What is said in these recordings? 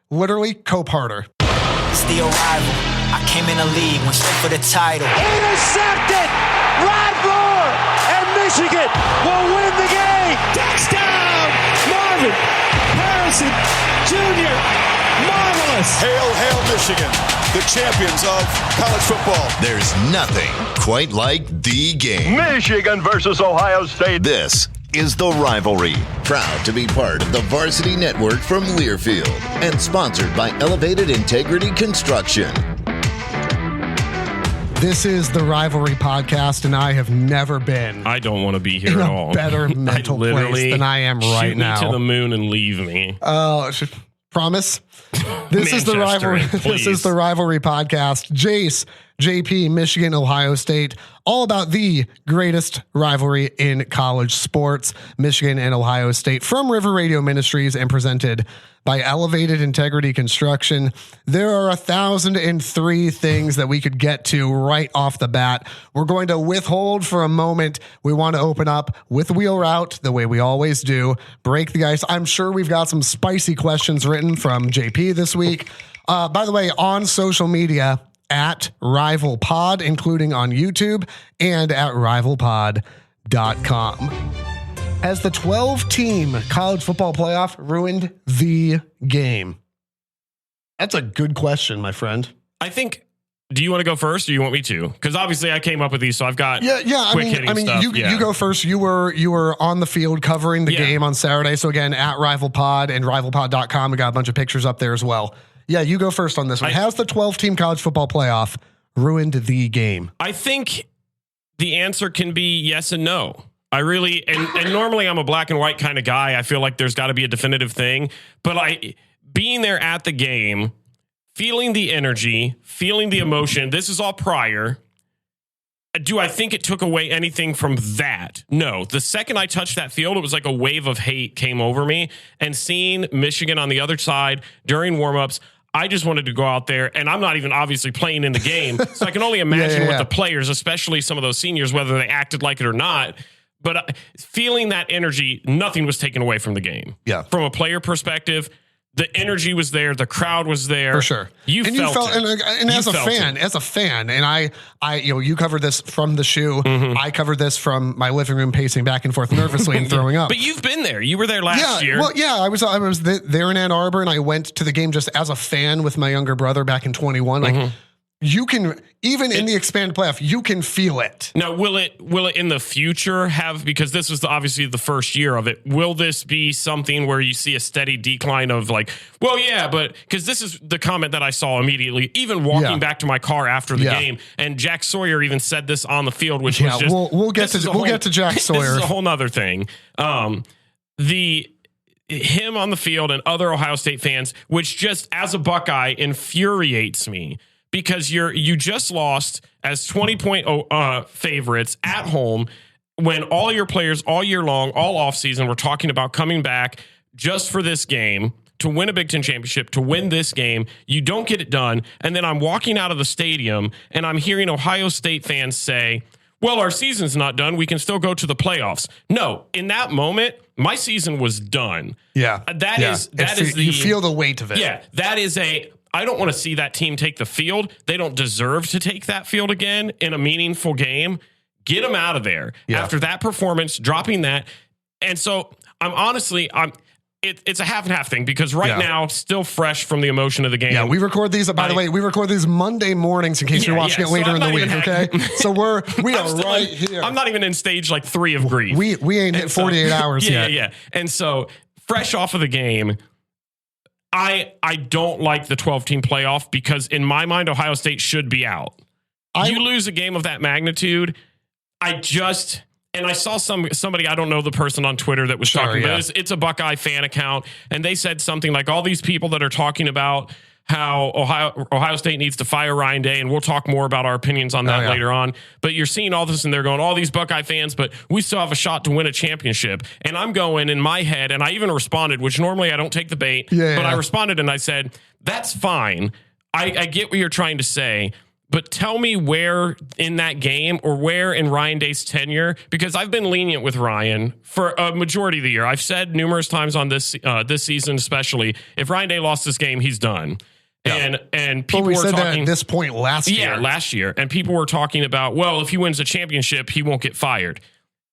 literally co-parter. It's the arrival. I came in the league, went straight for the title. Intercepted! Rod Moore! And Michigan will win the game! Touchdown! Marvin Harrison Jr. Marvelous! Hail, hail, Michigan, the champions of college football. There's nothing quite like the game. Michigan versus Ohio State. This is The Rivalry, proud to be part of the Varsity Network from Learfield and sponsored by Elevated Integrity Construction. This is the Rivalry Podcast, and I have never been. I don't want to be here in at a all. better mental place than I am right now. Shoot me to the moon and leave me. Promise. This is the Rivalry. This is the Rivalry Podcast. Jace, JP, Michigan, Ohio State, all about the greatest rivalry in college sports, Michigan and Ohio State, from River Radio Ministries and presented by Elevated Integrity Construction. There are 1,003 things that we could get to right off the bat. We're going to withhold for a moment. We want to open up with Wheel Route the way we always do. Break the ice. I'm sure we've got some spicy questions written from JP this week. By the way, on social media, at Rival Pod, including on YouTube and at rivalpod.com. Has the 12-team college football playoff ruined the game? That's a good question, my friend. I think. Do you want to go first, or do you want me to? Because obviously I came up with these, so I've got quick hitting stuff. You go first. You were on the field covering the game on Saturday. So again, at Rival Pod and rivalpod.com, we got a bunch of pictures up there as well. Yeah, you go first on this one. Has the 12-team college football playoff ruined the game? I think the answer can be yes and no. I really, and normally I'm a black and white kind of guy. I feel like there's got to be a definitive thing. But being there at the game, feeling the energy, feeling the emotion, this is all prior. Do I think it took away anything from that? No. The second I touched that field, it was like a wave of hate came over me. And seeing Michigan on the other side during warmups, I just wanted to go out there, and I'm not even obviously playing in the game. So I can only imagine what the players, especially some of those seniors, whether they acted like it or not. But feeling that energy, nothing was taken away from the game. Yeah. From a player perspective, the energy was there. The crowd was there. For sure. You felt it. And as a fan, and you covered this from the shoe. Mm-hmm. I covered this from my living room, pacing back and forth nervously and throwing up. But you've been there. You were there last year. Well, yeah, I was there in Ann Arbor, and I went to the game just as a fan with my younger brother back in 21. Like, you can, even in the expanded playoff, you can feel it. Now, will it in the future have, because this was obviously the first year of it, will this be something where you see a steady decline of like, well, yeah, but because this is the comment that I saw immediately, even walking back to my car after the game, and Jack Sawyer even said this on the field, which was just, we'll get to Jack Sawyer. This is a whole nother thing. Him on the field and other Ohio State fans, which just as a Buckeye infuriates me. Because you just lost as 20-point favorites at home when all your players all year long, all offseason, were talking about coming back just for this game to win a Big Ten championship, to win this game. You don't get it done. And then I'm walking out of the stadium and I'm hearing Ohio State fans say, well, our season's not done. We can still go to the playoffs. No, in that moment, my season was done. Yeah. That is you feel the weight of it. Yeah. That is I don't want to see that team take the field. They don't deserve to take that field again in a meaningful game. Get them out of there after that performance, dropping that. And so it's a half and half thing because now still fresh from the emotion of the game. Yeah, we record these. By the way, we record these Monday mornings in case you're watching it later in the week. Okay, so we are right here. I'm not even in stage like 3 of grief. We ain't hit 48 hours yet. Yeah. And so fresh off of the game, I don't like the 12-team playoff because in my mind, Ohio State should be out. You lose a game of that magnitude. I saw somebody, I don't know the person on Twitter that was talking about this. It's a Buckeye fan account. And they said something like all these people that are talking about how Ohio State needs to fire Ryan Day, and we'll talk more about our opinions on that later on. But you're seeing all this, and they're going, all these Buckeye fans, but we still have a shot to win a championship. And I'm going in my head, and I even responded, which normally I don't take the bait, but I responded and I said, that's fine. I get what you're trying to say, But tell me where in that game or where in Ryan Day's tenure, because I've been lenient with Ryan for a majority of the year. I've said numerous times on this season, especially, if Ryan Day lost this game, he's done. Yeah. And people we were said talking that at this point last year. Yeah, last year. And people were talking about, well, if he wins a championship, he won't get fired.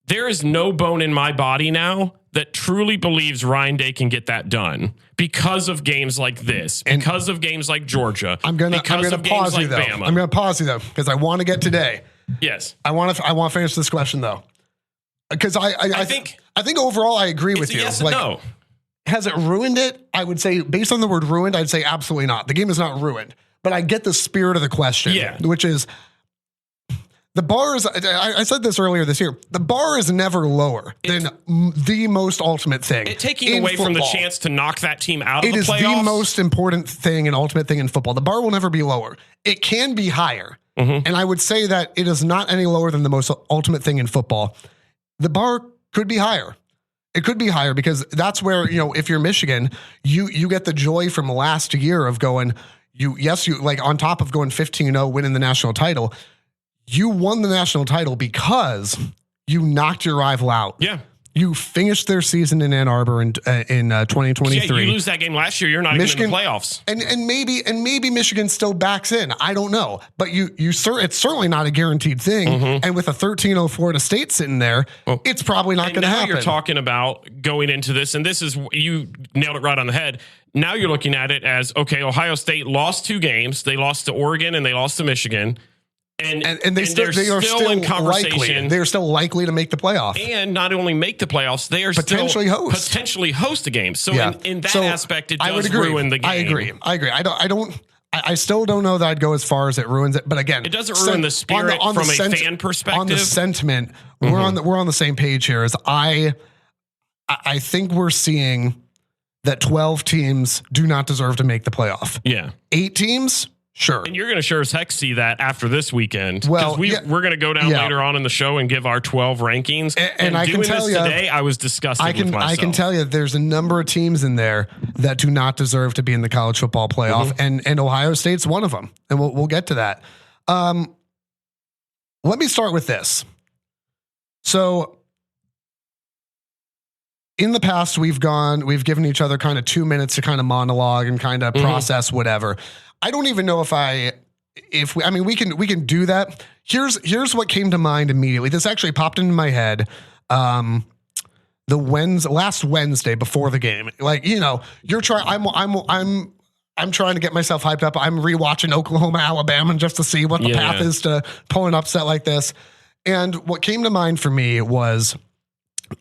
There is no bone in my body now that truly believes Ryan Day can get that done because of games like this, because of games like Georgia. I'm gonna pause you though. I'm gonna pause you though because I want to get today. Yes, I want to finish this question though, because I think overall I agree with you. Yes and no. Has it ruined it? I would say, based on the word ruined, I'd say absolutely not. The game is not ruined, but I get the spirit of the question, which is. The bar is, I said this earlier this year, the bar is never lower than the most ultimate thing. Taking away from the chance to knock that team out of the playoffs. It is the most important thing and ultimate thing in football. The bar will never be lower. It can be higher. And I would say that it is not any lower than the most ultimate thing in football. The bar could be higher. It could be higher because that's where, if you're Michigan, you get the joy from last year of going, you like on top of going 15-0, winning the national title. You won the national title because you knocked your rival out. Yeah. You finished their season in Ann Arbor in 2023. Yeah, you lose that game last year, you're not even in the playoffs. And maybe Michigan still backs in. I don't know. But it's certainly not a guaranteed thing. And with a 13-0 Florida State sitting there, it's probably not going to happen. You're talking about going into this, and this is, you nailed it right on the head. Now you're looking at it as, okay, Ohio State lost 2 games. They lost to Oregon and they lost to Michigan. And they are still in conversation. They are still likely to make the playoff, and not only make the playoffs, they are potentially host a game. So in that aspect, it does ruin the game. I agree. I still don't know that I'd go as far as it ruins it, but again, it doesn't ruin the spirit from a fan perspective. On the sentiment, we're on the same page here. As I think we're seeing that 12 teams do not deserve to make the playoff. Yeah, 8 teams. Sure. And you're going to sure as heck see that after this weekend. Well, we're going to go down later on in the show and give our 12 rankings. And I can tell you today, I was disgusted with myself. I can tell you there's a number of teams in there that do not deserve to be in the college football playoff. And Ohio State's one of them. And we'll get to that. Let me start with this. So in the past, we've given each other kind of 2 minutes to kind of monologue and kind of process whatever. I don't even know we can do that. Here's what came to mind immediately. This actually popped into my head. Last Wednesday before the game, you're trying, I'm trying to get myself hyped up. I'm rewatching Oklahoma, Alabama just to see what the path is to pull an upset like this. And what came to mind for me was,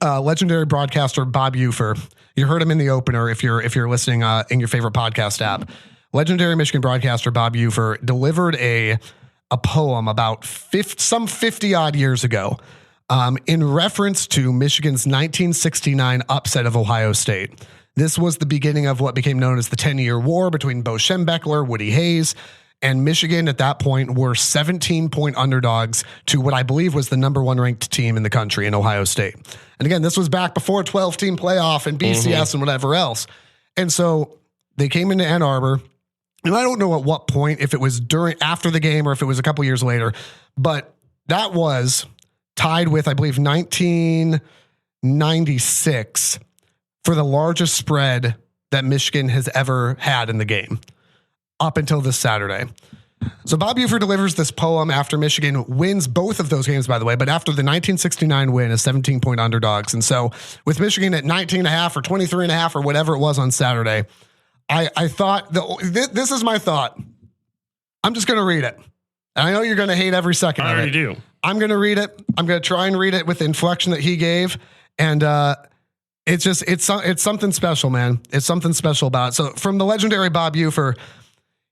legendary broadcaster Bob Ufer. You heard him in the opener if you're listening in your favorite podcast app. Legendary Michigan broadcaster Bob Ufer delivered a poem about 50 odd years ago in reference to Michigan's 1969 upset of Ohio State. This was the beginning of what became known as the 10-year war between Bo Schembechler, Woody Hayes, and Michigan at that point were 17-point underdogs to what I believe was the number 1 ranked team in the country in Ohio State. And again, this was back before 12-team playoff and BCS and whatever else. And so they came into Ann Arbor. And I don't know at what point, if it was after the game or if it was a couple years later, but that was tied with, I believe, 1996 for the largest spread that Michigan has ever had in the game up until this Saturday. So Bob Ufer delivers this poem after Michigan wins both of those games, by the way, but after the 1969 win as 17-point underdogs. And so with Michigan at 19.5 or 23.5 or whatever it was on Saturday, I thought, this is my thought. I'm just going to read it. And I know you're going to hate every second of it. I already do. I'm going to read it. I'm going to try and read it with the inflection that he gave. And it's something special, man. It's something special about it. So from the legendary Bob Ufer,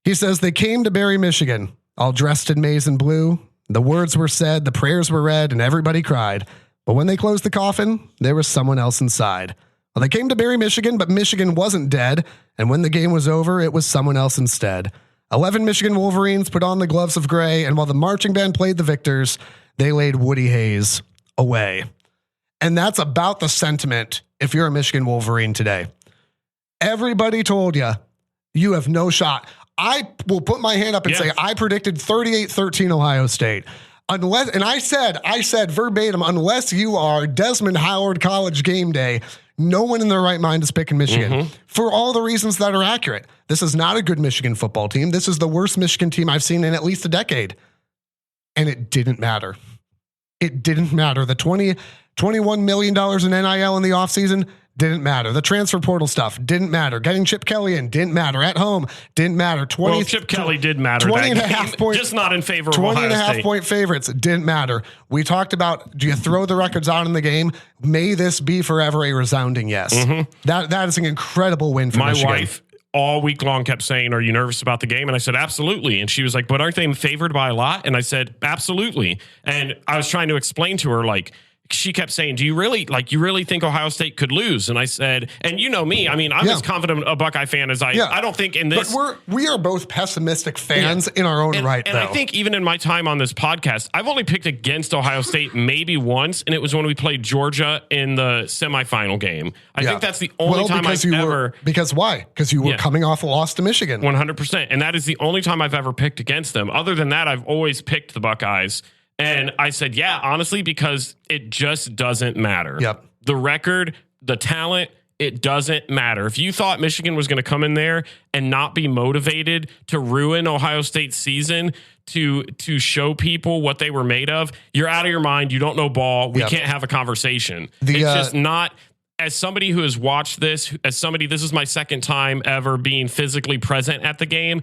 he says, they came to bury Michigan, all dressed in maize and blue. The words were said, the prayers were read, and everybody cried. But when they closed the coffin, there was someone else inside. Well, they came to bury Michigan, but Michigan wasn't dead. And when the game was over, it was someone else instead. 11 Michigan Wolverines put on the gloves of gray, and while the marching band played the victors, they laid Woody Hayes away. And that's about the sentiment if you're a Michigan Wolverine today. Everybody told you, you have no shot. I will put my hand up and say I predicted 38-13 Ohio State. Unless, and I said verbatim, unless you are Desmond Howard College game day, no one in their right mind is picking Michigan for all the reasons that are accurate. This is not a good Michigan football team. This is the worst Michigan team I've seen in at least a decade. And it didn't matter. It didn't matter. The $21 million in NIL in the offseason didn't matter. The transfer portal stuff didn't matter. Getting Chip Kelly in didn't matter. At home didn't matter. Chip Kelly did matter. 20 and a half point, just not in favor of 20 Ohio and a half State. Point favorites didn't matter. We talked about, do you throw the records out in the game? May this be forever a resounding yes. That is an incredible win for Michigan. My wife all week long kept saying, are you nervous about the game? And I said, absolutely. And she was like, but aren't they favored by a lot? And I said, absolutely. And I was trying to explain to her, like, she kept saying, do you really think Ohio State could lose? And I said, and you know me, I mean, I'm as confident a Buckeye fan as I don't think in this. But we are both pessimistic fans in our own right, and though. I think even in my time on this podcast, I've only picked against Ohio State maybe once, and it was when we played Georgia in the semifinal game. I think that's the only time I've ever. Because why? Because you were coming off a loss to Michigan. 100%. And that is the only time I've ever picked against them. Other than that, I've always picked the Buckeyes. And I said, yeah, honestly, because it just doesn't matter. Yep. The record, the talent, it doesn't matter. If you thought Michigan was going to come in there and not be motivated to ruin Ohio State's season, to show people what they were made of, you're out of your mind. You don't know ball. We can't have a conversation. It's just not. As somebody who has watched this, this is my second time ever being physically present at the game.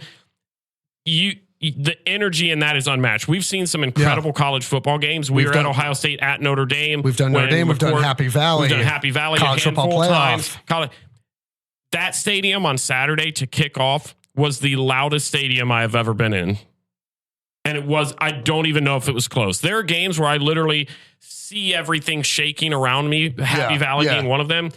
The energy in that is unmatched. We've seen some incredible college football games. We were at Ohio State, at Notre Dame. We've done Notre Dame. We've done Happy Valley. We've done Happy Valley. College football playoff. That stadium on Saturday to kick off was the loudest stadium I have ever been in. And it was, I don't even know if it was close. There are games where I literally see everything shaking around me, Happy Valley being one of them.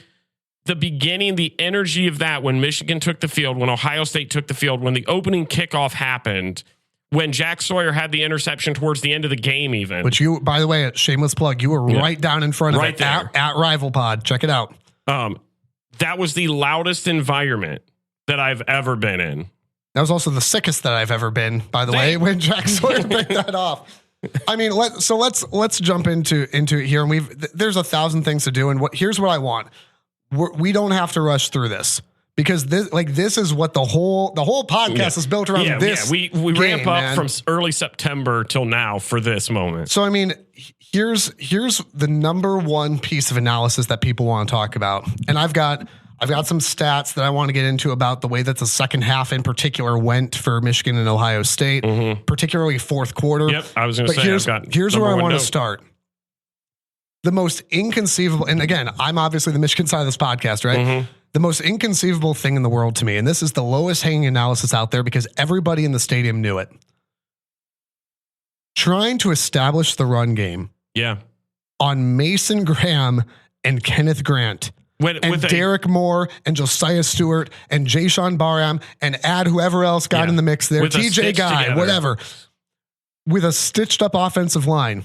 The beginning, the energy of that when Michigan took the field, when Ohio State took the field, when the opening kickoff happened, when Jack Sawyer had the interception towards the end of the game even. Which you, by the way, shameless plug, you were right down in front of it there. at Rival Pod. Check it out. That was the loudest environment that I've ever been in. That was also the sickest that I've ever been, by the way, when Jack Sawyer picked that off. I mean, let's jump into it here. And there's 1,000 things to do. And here's what I want. We don't have to rush through this because this is what the whole podcast is built around. We ramp up from early September till now for this moment. So, I mean, here's the number one piece of analysis that people want to talk about. And I've got some stats that I want to get into about the way that the second half in particular went for Michigan and Ohio State, particularly fourth quarter. Yep. I was going to say, here's where I want to start. The most inconceivable, and again, I'm obviously the Michigan side of this podcast, right? The most inconceivable thing in the world to me, and this is the lowest hanging analysis out there because everybody in the stadium knew it. Trying to establish the run game on Mason Graham and Kenneth Grant and Derek Moore and Josiah Stewart and Jayshawn Barham and add whoever else got in the mix there, TJ Guy, whatever, with a stitched up offensive line.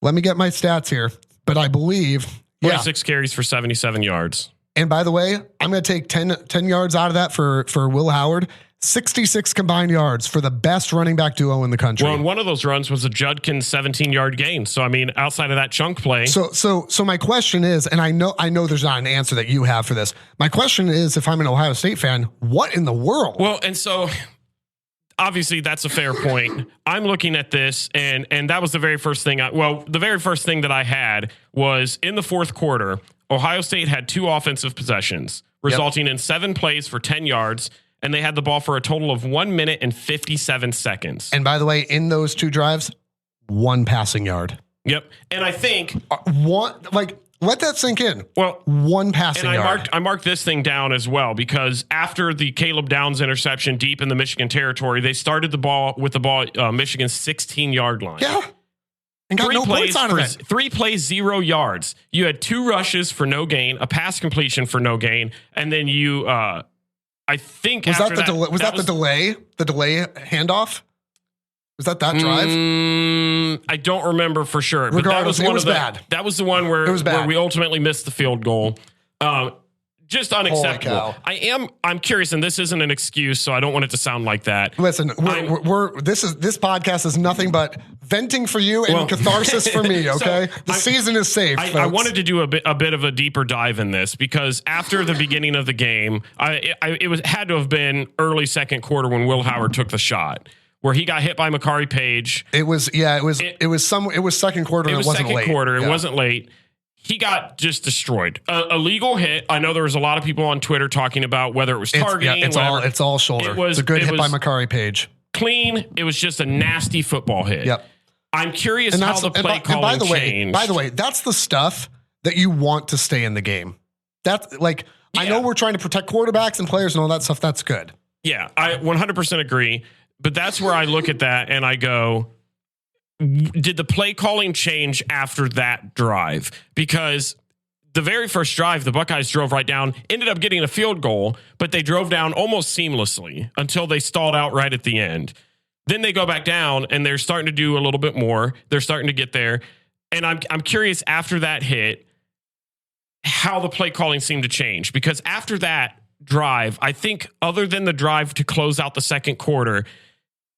Let me get my stats here, but I believe 46 carries for 77 yards. And by the way, I'm going to take 10 yards out of that for Will Howard. 66 combined yards for the best running back duo in the country. Well, and one of those runs was a Judkins 17-yard gain. So, I mean, outside of that chunk play. So my question is, and I know there's not an answer that you have for this. My question is, if I'm an Ohio State fan, what in the world? Well, and so obviously that's a fair point. I'm looking at this and that was the very first thing. The very first thing that I had was in the fourth quarter, Ohio State had 2 offensive possessions resulting in 7 plays for 10 yards. And they had the ball for a total of 1 minute and 57 seconds. And by the way, in those 2 drives, 1 passing yard. Yep. And I think let that sink in. Well, 1 passing yard. I marked this thing down as well because after the Caleb Downs interception deep in the Michigan territory, they started Michigan's 16-yard line. Yeah. And got no points out of it. 3 plays, 0 yards. You had 2 rushes for no gain, a pass completion for no gain, and then you I think was that the delay? Was that the delay? The delay handoff? Was that drive? I don't remember for sure. Regardless, but it was bad. That was the one where we ultimately missed the field goal. Just unacceptable. I'm curious, and this isn't an excuse, so I don't want it to sound like that. Listen, this podcast is nothing but venting for you and catharsis for me. Okay, the season is safe. I wanted to do a bit of a deeper dive in this because after the beginning of the game, it had to have been early second quarter when Will Howard took the shot where he got hit by Makari Page. It was second quarter. It wasn't late. It wasn't late. He got just destroyed. A legal hit. I know there was a lot of people on Twitter talking about whether it was targeting. It's all shoulder. It's a good hit by Makari Page. Clean. It was just a nasty football hit. Yep. I'm curious how the play calling changed. By the way, that's the stuff that you want to stay in the game. That's like, I know we're trying to protect quarterbacks and players and all that stuff. That's good. Yeah, I 100% agree. But that's where I look at that and I go, did the play calling change after that drive? Because the very first drive, the Buckeyes drove right down, ended up getting a field goal, but they drove down almost seamlessly until they stalled out right at the end. Then they go back down and they're starting to do a little bit more. They're starting to get there. And I'm curious after that hit, how the play calling seemed to change. Because after that drive, I think other than the drive to close out the second quarter,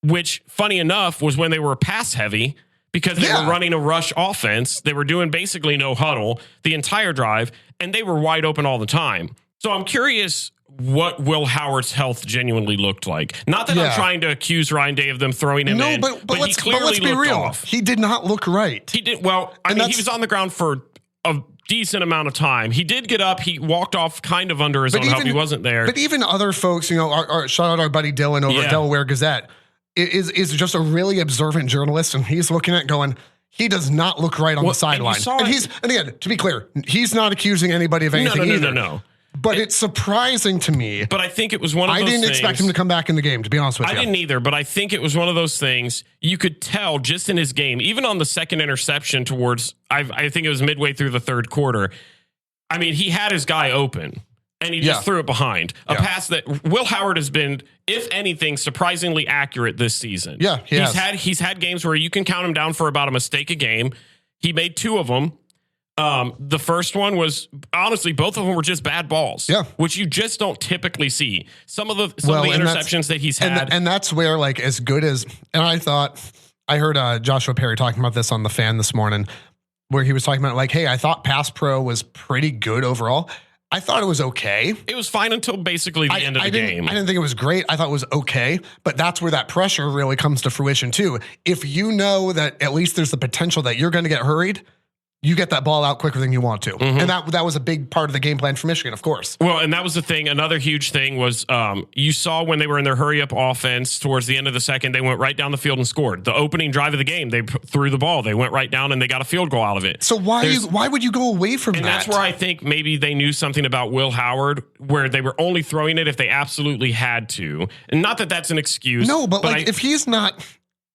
which, funny enough, was when they were pass heavy because they were running a rush offense. They were doing basically no huddle the entire drive, and they were wide open all the time. So I'm curious what Will Howard's health genuinely looked like. Not that I'm trying to accuse Ryan Day of them throwing him in, but he clearly let's be real. Off. He did not look right. He did. Well, I mean, he was on the ground for a decent amount of time. He did get up. He walked off kind of under his own help. He wasn't there. But even other folks, shout out our buddy Dylan over at Delaware Gazette, is just a really observant journalist, and he's looking at going, he does not look right on the sideline. And again, to be clear, he's not accusing anybody of anything either. No. But it's surprising to me. But I think it was one of those things. I didn't expect him to come back in the game, to be honest with you. I didn't either, but I think it was one of those things you could tell just in his game, even on the second interception towards, I think it was midway through the third quarter. I mean, he had his guy open. And he just threw it behind. A pass that Will Howard has been, if anything, surprisingly accurate this season. Yeah, he's had games where you can count him down for about a mistake a game. He made two of them. The first one was, honestly, both of them were just bad balls. Yeah. Which you just don't typically see. Some of the interceptions that he's had. And that's where, like, as good as, and I heard Joshua Perry talking about this on The Fan this morning, where he was talking about, like, hey, I thought Pass Pro was pretty good overall. I thought it was okay. It was fine until basically the end of the game. I didn't think it was great. I thought it was okay, but that's where that pressure really comes to fruition too. If you know that at least there's the potential that you're going to get hurried, you get that ball out quicker than you want to. Mm-hmm. And that was a big part of the game plan for Michigan, of course. Well, and that was the thing. Another huge thing was you saw when they were in their hurry-up offense towards the end of the second, they went right down the field and scored. The opening drive of the game, they threw the ball. They went right down and they got a field goal out of it. So why would you go away from that? And that's where I think maybe they knew something about Will Howard, where they were only throwing it if they absolutely had to. And not that that's an excuse. No, but like if he's not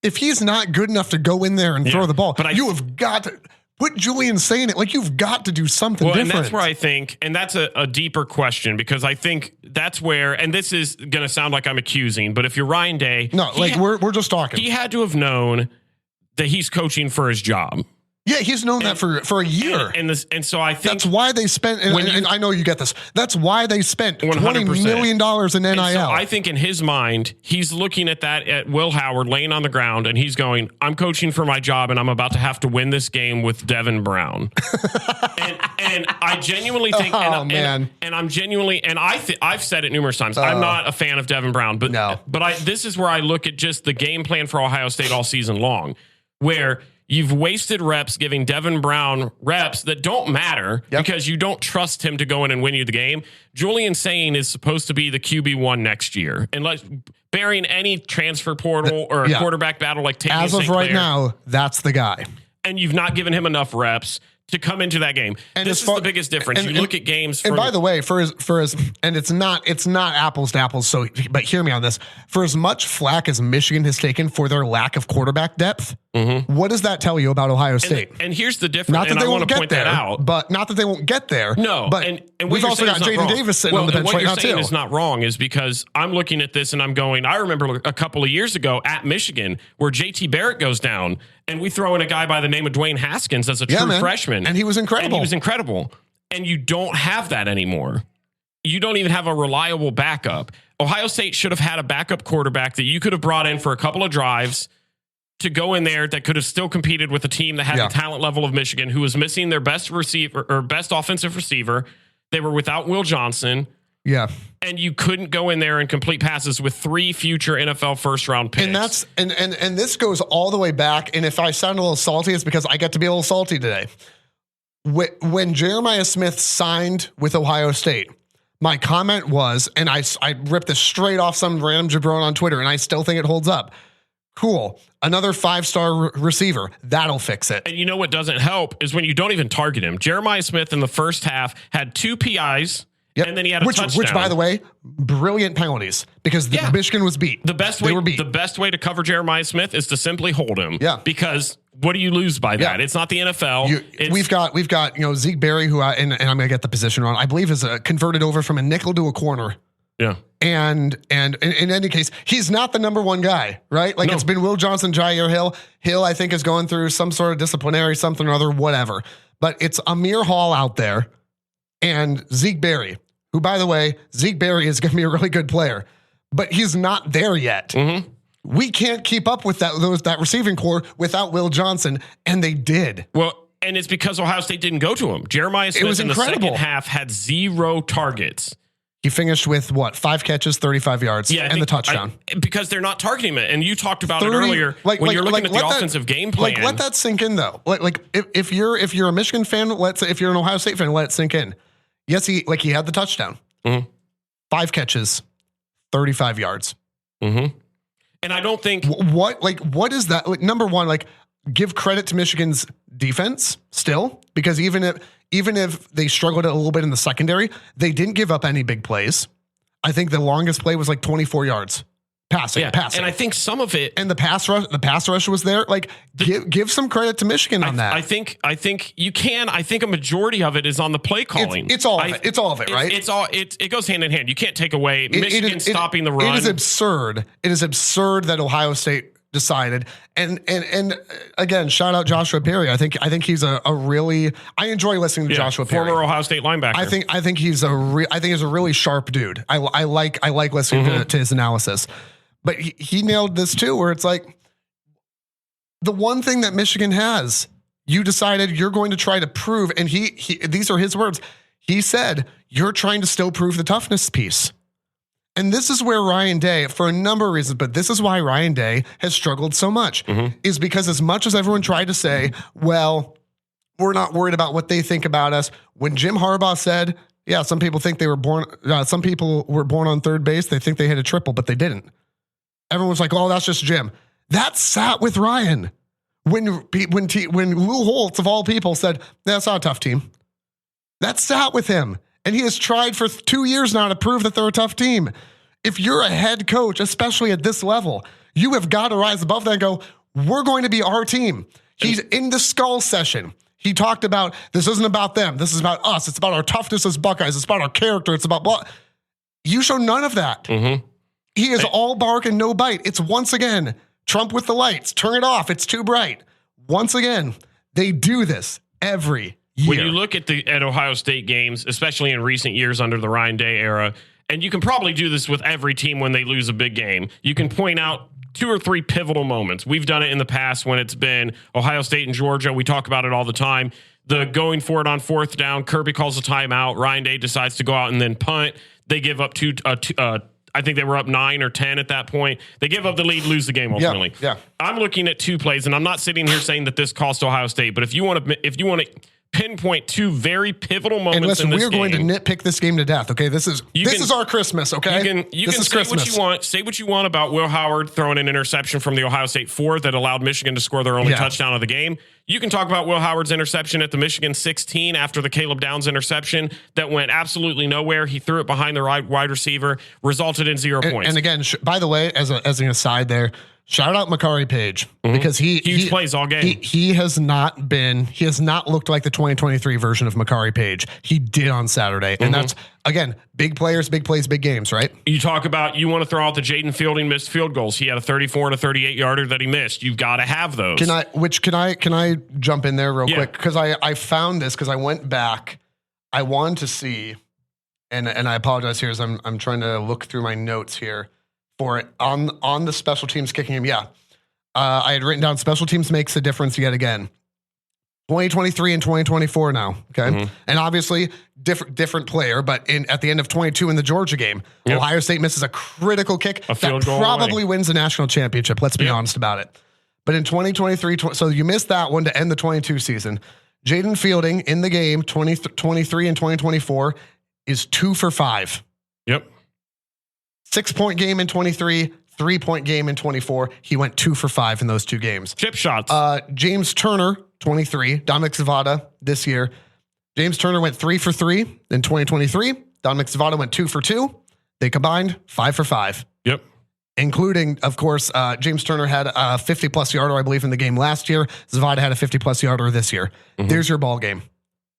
good enough to go in there and throw the ball, but you have got to... What Julian's saying, like, you've got to do something different. And that's where I think, and that's a deeper question, because I think that's where, and this is going to sound like I'm accusing, but if you're Ryan Day. No, we're just talking. He had to have known that he's coaching for his job. Yeah, he's known that for a year. And so I think that's why they spent, and I know you get this, that's why they spent $20 million in NIL. So I think in his mind, he's looking at that, at Will Howard laying on the ground, and he's going, I'm coaching for my job, and I'm about to have to win this game with Devin Brown. and I genuinely think, I've said it numerous times, I'm not a fan of Devin Brown, but this is where I look at just the game plan for Ohio State all season long, where you've wasted reps giving Devin Brown reps that don't matter because you don't trust him to go in and win you the game. Julian Sain is supposed to be the QB1 next year. And bearing any transfer portal or a quarterback battle like Tavian as of St. Clair, right now, that's the guy. And you've not given him enough reps to come into that game. And this is the biggest difference. You look at games. And by the way, for his, and it's not apples to apples. So, but hear me on this. For as much flack as Michigan has taken for their lack of quarterback depth, what does that tell you about Ohio State? And here's the difference. Not that they won't get there, that out. but not that they won't get there. No, but and we've also got Jaden Davis sitting on the bench right now too. What you're saying is not wrong, is because I'm looking at this and I'm going, I remember a couple of years ago at Michigan where JT Barrett goes down and we throw in a guy by the name of Dwayne Haskins as a true freshman. And he was incredible. And you don't have that anymore. you don't even have a reliable backup. Ohio State should have had a backup quarterback that you could have brought in for a couple of drives to go in there that could have still competed with a team that had the talent level of Michigan, who was missing their best receiver or best offensive receiver. They were without Will Johnson. Yeah. And you couldn't go in there and complete passes with 3 future NFL first round picks. And that's and this goes all the way back. And if I sound a little salty, it's because I get to be a little salty today. When Jeremiah Smith signed with Ohio State, my comment was, and I ripped this straight off some random jabron on Twitter, and I still think it holds up. Cool. Another 5-star receiver. That'll fix it. And you know what doesn't help is when you don't even target him. Jeremiah Smith in the first half had 2 PIs. Yep. And then he had a touchdown. Which, by the way, brilliant penalties because Michigan was beat. The best way to cover Jeremiah Smith is to simply hold him. Yeah. Because what do you lose by that? It's not the NFL. We've got Zeke Berry, who and I'm gonna get the position wrong. I believe is converted over from a nickel to a corner. Yeah. And in any case, he's not the number one guy, right? Like it's been Will Johnson, Jair Hill. Hill, I think, is going through some sort of disciplinary something or other, whatever. But it's Amir Hall out there and Zeke Berry. Who, by the way, Zeke Berry is going to be a really good player, but he's not there yet. Mm-hmm. We can't keep up with that receiving core without Will Johnson, and they did. Well, and it's because Ohio State didn't go to him. Jeremiah Smith in the second half had 0 targets. He finished with 5 catches, 35 yards, and the touchdown. Because they're not targeting him. And you talked about it earlier when you're looking at the offensive game plan. Let that sink in, though. If you're a Michigan fan, let's say if you're an Ohio State fan, let it sink in. Yes, he had the touchdown. Mm-hmm. 5 catches, 35 yards. Mm-hmm. And I don't think what is that? Number one, give credit to Michigan's defense still, because even if they struggled a little bit in the secondary, they didn't give up any big plays. I think the longest play was 24 yards. Passing. And I think some of it, and the pass rush was there. Give some credit to Michigan on that. I think you can. I think a majority of it is on the play calling. It's all of it, right? It goes hand in hand. You can't take away Michigan stopping the run. It is absurd. It is absurd that Ohio State decided. And again, shout out Joshua Perry. I think he's a really. I enjoy listening to Joshua Perry, former Ohio State linebacker. I think he's a really sharp dude. I like listening to his analysis. But he nailed this too, where it's the one thing that Michigan has, you decided you're going to try to prove, and he these are his words. He said, you're trying to still prove the toughness piece. And this is where Ryan Day, for a number of reasons, but this is why Ryan Day has struggled so much, is because as much as everyone tried to say, well, we're not worried about what they think about us. When Jim Harbaugh said, yeah, some people think they were born, some people were born on third base. They think they hit a triple, but they didn't. Everyone's like, oh, that's just Jim. That sat with Ryan. When Lou Holtz, of all people, said, that's not a tough team. That sat with him. And he has tried for 2 years now to prove that they're a tough team. If you're a head coach, especially at this level, you have got to rise above that and go, we're going to be our team. He's in the skull session. He talked about, this isn't about them. This is about us. It's about our toughness as Buckeyes. It's about our character. It's about what? You show none of that. Mm-hmm. He is all bark and no bite. It's once again, Trump with the lights. Turn it off. It's too bright. Once again, they do this every year. When you look at Ohio State games, especially in recent years under the Ryan Day era, and you can probably do this with every team when they lose a big game, you can point out 2 or 3 pivotal moments. We've done it in the past when it's been Ohio State and Georgia. We talk about it all the time. The going for it on 4th down, Kirby calls a timeout. Ryan Day decides to go out and then punt. They give up I think they were up 9 or 10 at that point. They give up the lead, lose the game ultimately. Yeah. I'm looking at 2 plays, and I'm not sitting here saying that this cost Ohio State, but if you want to pinpoint 2 very pivotal moments, and listen, in this we're going to game, nitpick this game to death. Okay, this is our Christmas. Okay, you can say what you want. Say what you want about Will Howard throwing an interception from the Ohio State 4 that allowed Michigan to score their only touchdown of the game. You can talk about Will Howard's interception at the Michigan 16 after the Caleb Downs interception that went absolutely nowhere. He threw it behind the wide receiver, resulted in 0 points. And again, by the way, as an aside there, shout out Makari Page because he plays all game. He has not looked like the 2023 version of Makari Page. He did on Saturday. And that's, again, big players, big plays, big games, right? You talk about, you want to throw out the Jaden Fielding missed field goals. He had a 34 and a 38 yarder that he missed. You've got to have those. Can I jump in there real quick? Because I found this because I went back. I wanted to see and I apologize here as I'm trying to look through my notes here for it on the special teams kicking game. Yeah. I had written down special teams makes a difference yet again. 2023 and 2024 now. Okay. And obviously different player, but at the end of 22 in the Georgia game, Ohio State misses a critical kick that probably wins the national championship. Let's be honest about it. But in 2023, so you missed that one to end the 22 season. Jaden Fielding in the game, 2023 and 2024 is 2 for 5. Yep. 6-point game in 23, 3-point game in 24. He went 2 for 5 in those two games. Chip shots. James Turner, 23. Dominic Zavada this year. James Turner went 3 for 3 in 2023. Dominic Zavada went 2 for 2. They combined 5 for 5. Yep. Including, of course, James Turner had a 50-plus yarder, I believe, in the game last year. Zavada had a 50-plus yarder this year. There's your ball game.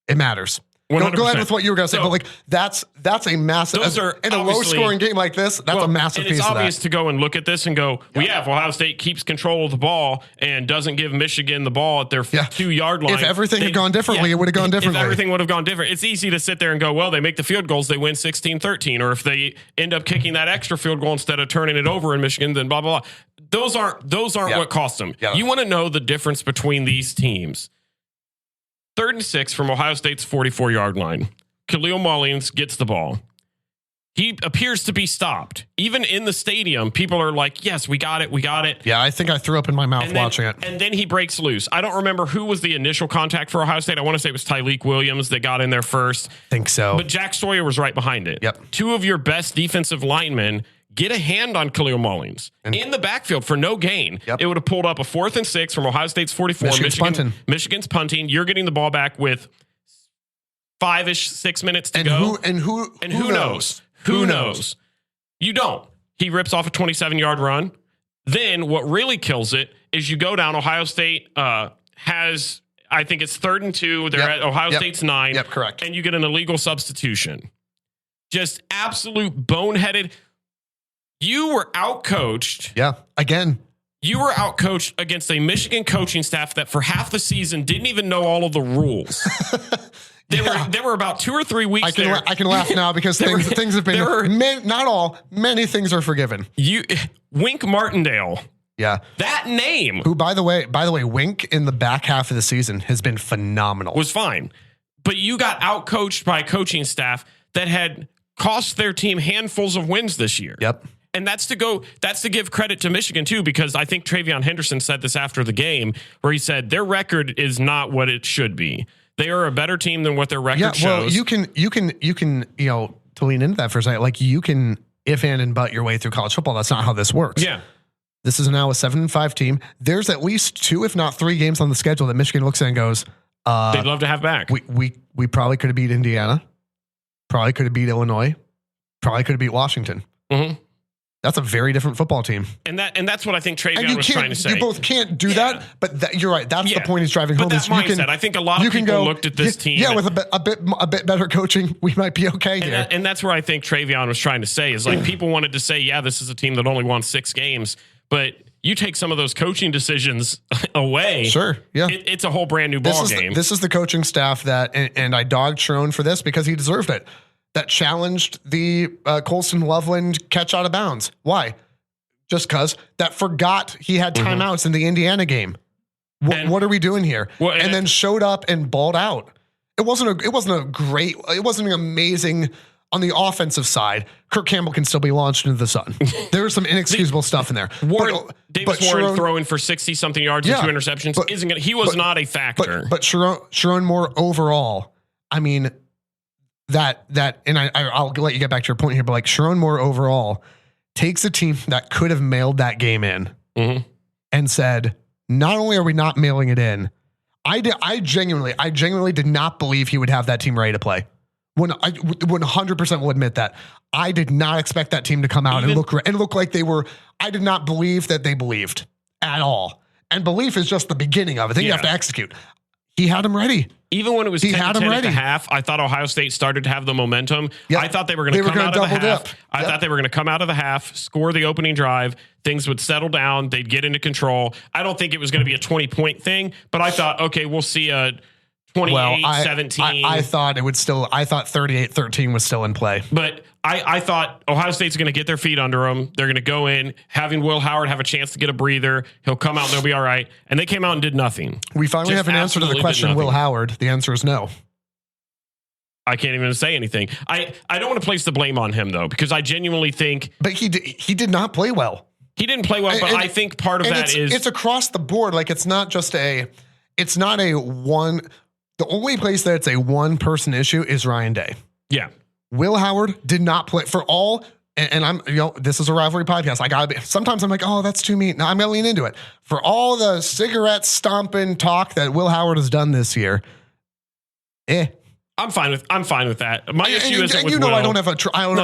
It matters. Go ahead with what you were going to say, but like that's a massive. In a low-scoring game like this, that's a massive piece of that. It's obvious to go and look at this and go, well, if Ohio State keeps control of the ball and doesn't give Michigan the ball at their 2-yard line. If everything had gone differently, it would have gone differently. If everything would have gone different, it's easy to sit there and go, well, they make the field goals, they win 16-13, or if they end up kicking that extra field goal instead of turning it over in Michigan, then blah blah blah. Those aren't what cost them. Yeah. You want to know the difference between these teams. 3rd and 6 from Ohio State's 44-yard line. Khalil Mullins gets the ball. He appears to be stopped. Even in the stadium, people are like, yes, we got it. Yeah, I think I threw up in my mouth watching it. And then he breaks loose. I don't remember who was the initial contact for Ohio State. I want to say it was Tyleik Williams that got in there first. Think so. But Jack Sawyer was right behind it. Yep. 2 of your best defensive linemen get a hand on Khalil Mullins in the backfield for no gain. Yep. It would have pulled up a 4th and 6 from Ohio State's 44. Michigan's punting. You're getting the ball back with 5-ish, 6 minutes to go. Who knows? Who knows? You don't. He rips off a 27-yard run. Then what really kills it is you go down. Ohio State has, I think it's 3rd and 2. They're at Ohio State's 9. Yep, correct. And you get an illegal substitution. Just absolute boneheaded. You were outcoached. Yeah, again. You were outcoached against a Michigan coaching staff that for half the season didn't even know all of the rules. There were about 2 or 3 weeks I can laugh now because things have been many things are forgiven. Wink Martindale. Yeah. That name. Who by the way, Wink in the back half of the season has been phenomenal. Was fine. But you got outcoached by a coaching staff that had cost their team handfuls of wins this year. Yep. And that's to give credit to Michigan too, because I think Travion Henderson said this after the game where he said their record is not what it should be. They are a better team than what their record shows. Well, you can, to lean into that for a second, like you can if and butt your way through college football. That's not how this works. Yeah. This is now a 7-5 team. There's at least 2, if not 3 games on the schedule that Michigan looks at and goes, they'd love to have back. We probably could have beat Indiana. Probably could have beat Illinois. Probably could have beat Washington. Mm-hmm. That's a very different football team. And that's what I think Travion was trying to say. You both can't do that, but you're right. That's the point he's driving home. But that mindset, I think a lot of people looked at this team. Yeah, with a bit better coaching, we might be okay here. And that's where I think Travion was trying to say is like people wanted to say, yeah, this is a team that only won 6 games, but you take some of those coaching decisions away. Sure, yeah. It's a whole brand new ball game. This is the coaching staff that, and I dogged Sharon for this because he deserved it, that challenged the Colston Loveland catch out of bounds. Why? Just because that forgot he had timeouts in the Indiana game. What are we doing here? And then showed up and balled out. It wasn't an amazing on the offensive side. Kirk Campbell can still be launched into the sun. There was some inexcusable stuff in there. Davis Warren throwing for 60 something yards and 2 interceptions he was not a factor. But Sharon Moore overall, I mean, that and I'll let you get back to your point here, but like Sharon Moore overall takes a team that could have mailed that game in and said, not only are we not mailing it in, I genuinely did not believe he would have that team ready to play. When I 100% will admit that I did not expect that team to come out and look like they were. I did not believe that they believed at all. And belief is just the beginning of it. Then you have to execute. He had him ready. Even when it was 10-10 at the half, I thought Ohio State started to have the momentum. Yep. I thought they were going to come out of the half. I thought they were going to come out of the half, score the opening drive. Things would settle down. They'd get into control. I don't think it was going to be a 20-point thing, but I thought, okay, we'll see a 28-17. I thought it would still. I thought 38-13 was still in play. But I thought Ohio State's going to get their feet under them. They're going to go in, having Will Howard have a chance to get a breather. He'll come out and they'll be all right. And they came out and did nothing. We finally have an answer to the question, Will Howard. The answer is no. I can't even say anything. I don't want to place the blame on him, though, because I genuinely think... But he did not play well. He didn't play well, but I think part of that is... It's across the board. Like, it's not a one... The only place that it's a one-person issue is Ryan Day. Yeah. Will Howard did not play for all, and I'm, this is a rivalry podcast. Sometimes I'm like, oh, that's too mean. Now I'm going to lean into it. For all the cigarette stomping talk that Will Howard has done this year, I'm fine with that. My issue isn't with Will. I don't have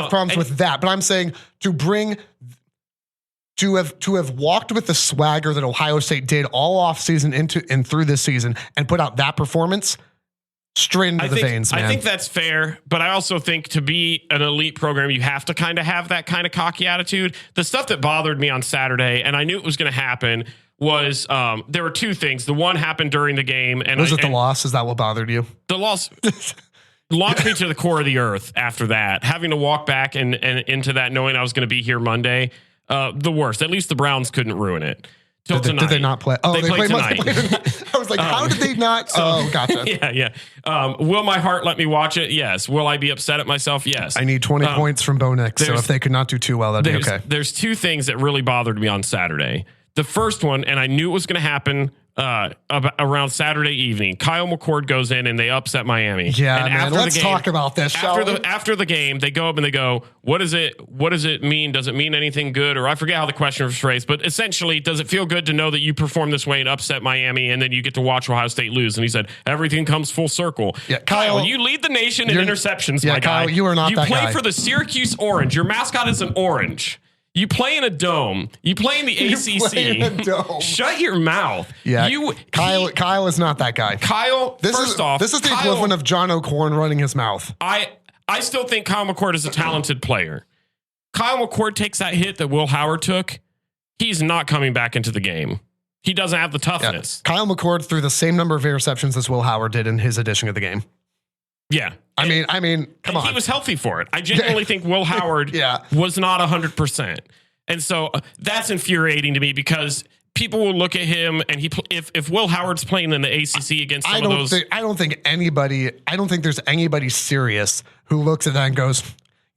problems with that, but I'm saying to have walked with the swagger that Ohio State did all off season into and through this season and put out that performance straight into the veins, man. I think that's fair, but I also think to be an elite program, you have to kind of have that kind of cocky attitude. The stuff that bothered me on Saturday, and I knew it was going to happen, was there were two things. The one happened during the game, and was it the loss? Is that what bothered you? The loss launched me to the core of the earth. After that, having to walk back and into that, knowing I was going to be here Monday, the worst. At least the Browns couldn't ruin it. Did they not play? Oh, they played tonight. I was like, how did they not? Gotcha. Yeah. Will my heart let me watch it? Yes. Will I be upset at myself? Yes. I need 20 points from Bo Nix. So if they could not do too well, that'd be okay. There's two things that really bothered me on Saturday. The first one, and I knew it was going to happen around Saturday evening. Kyle McCord goes in and they upset Miami. Yeah, and man. Let's talk about this. After the game, they go up and they go, "What does it mean? Does it mean anything good?" Or I forget how the question was phrased, but essentially, does it feel good to know that you perform this way and upset Miami, and then you get to watch Ohio State lose? And he said, "Everything comes full circle." Yeah, Kyle, you lead the nation in interceptions. My Kyle, guy. you are not. You that play guy. for the Syracuse Orange. Your mascot is an orange. You play in a dome. You play in the ACC. Play in a dome. Shut your mouth. Yeah, Kyle is not that guy. Kyle, this is the equivalent of John O'Corn running his mouth. I still think Kyle McCord is a talented player. Kyle McCord takes that hit that Will Howard took. He's not coming back into the game. He doesn't have the toughness. Yeah. Kyle McCord threw the same number of interceptions as Will Howard did in his edition of the game. Yeah. I mean, come on. He was healthy for it. I genuinely think Will Howard was not 100%. And so that's infuriating to me because people will look at him and if Will Howard's playing in the ACC against some of those. I don't think there's anybody serious who looks at that and goes,